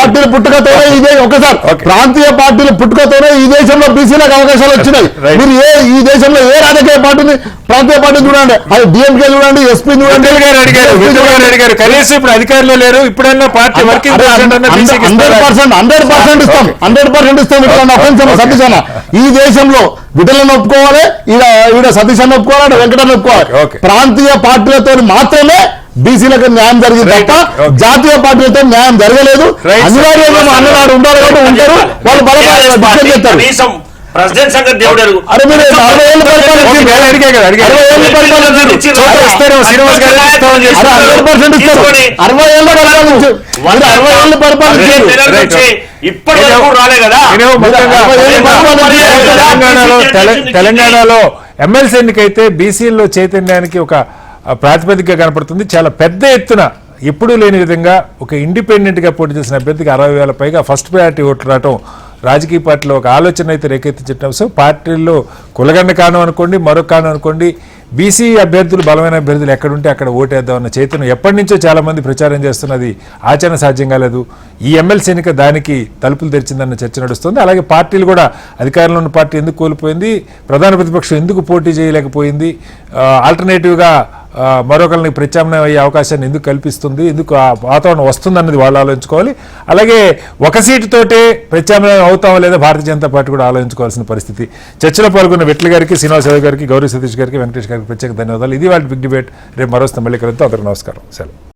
పార్టీల పుట్టుకతోనే ఇదే ఒకసారి ప్రాంతీయ పార్టీల పుట్టుకతోనే ఈ దేశంలో బీసీలకు అవకాశాలు వచ్చినాయి. మీరు ఈ దేశంలో ఏ రాజకీయ పార్టీని ప్రాంతీయ పార్టీ చూడండి, అది డిఎంకే చూడండి, ఎస్పీ చూడండి, కనీసం ఇప్పుడు అధికారులు లేరు. ఇప్పుడన్నా పార్టీ 100% ఇస్తాం. సతీశాన ఈ దేశంలో విటలను ఒప్పుకోవాలి, ఈడ సతీశాన్ని ఒప్పుకోవాలి, వెంకటను ఒప్పుకోవాలి. ప్రాంతీయ పార్టీలతో మాత్రమే బీసీలకు న్యాయం జరిగింది తప్ప జాతీయ పార్టీలతో న్యాయం జరగలేదు. అనివార్యంగా అన్ననాడు ఉండాలి కాబట్టి ఉంటారు వాళ్ళు బలపడి చెప్తారు. ప్రెసిడెంట్ సంగతి దేవుడు అరే మీరు 60 ఏళ్ళు పరిపాలించారు, 60 ఏళ్ళు పరిపాలించారు, 60% ఇస్తారు, 60 ఏళ్ళు పరిపాలించారు, 60 ఏళ్ళు పరిపాలించారు. తెలంగాణలో ఎమ్మెల్సీ ఎన్నికైతే బీసీల్లో చైతన్యానికి ఒక ప్రాతిపదిక కనపడుతుంది. చాలా పెద్ద ఎత్తున ఎప్పుడూ లేని విధంగా ఒక ఇండిపెండెంట్ గా పోటీ చేసిన అభ్యర్థికి 60,000 పైగా ఫస్ట్ ప్రయారిటీ ఓట్లు రావటం రాజకీయ పార్టీలో ఒక ఆలోచన అయితే రేకెత్తించడం. సో పార్టీల్లో కులగండ కారణం అనుకోండి, మరొక కారణం అనుకోండి, బీసీ అభ్యర్థులు బలమైన అభ్యర్థులు ఎక్కడుంటే అక్కడ ఓటేద్దామన్న చైతన్యం ఎప్పటి నుంచో చాలా మంది ప్రచారం చేస్తున్నది ఆచరణ సాధ్యం కాలేదు. ఈ ఎమ్మెల్సీ ఎన్నిక దానికి తలుపులు తెరిచిందన్న చర్చ నడుస్తుంది. అలాగే పార్టీలు కూడా అధికారంలో ఉన్న పార్టీ ఎందుకు కోల్పోయింది, ప్రధాన ప్రతిపక్షం ఎందుకు పోటీ చేయలేకపోయింది, ఆల్టర్నేటివ్గా మరొకరిని ప్రత్యామ్నాయం అయ్యే అవకాశాన్ని ఎందుకు కల్పిస్తుంది, ఎందుకు ఆ వాతావరణం వస్తుందన్నది వాళ్ళు ఆలోచించుకోవాలి. అలాగే ఒక సీటుతోటే ప్రత్యామ్నాయం అవుతామో లేదా భారతీయ జనతా పార్టీ కూడా ఆలోచించుకోవాల్సిన పరిస్థితి. చర్చలో పాల్గొన్న విట్ల గారికి, శ్రీనివాస్ యాదవ్ గారికి, గౌరీ సతీష్ గారికి, వెంకటేష్ గారికి ప్రత్యేక ధన్యవాదాలు. ఇది వాళ్ళ బిగ్ డిబేట్. రేపు మరోస్తే మళ్ళీ కలుద్దాం. అందరికీ నమస్కారం. సెలవు.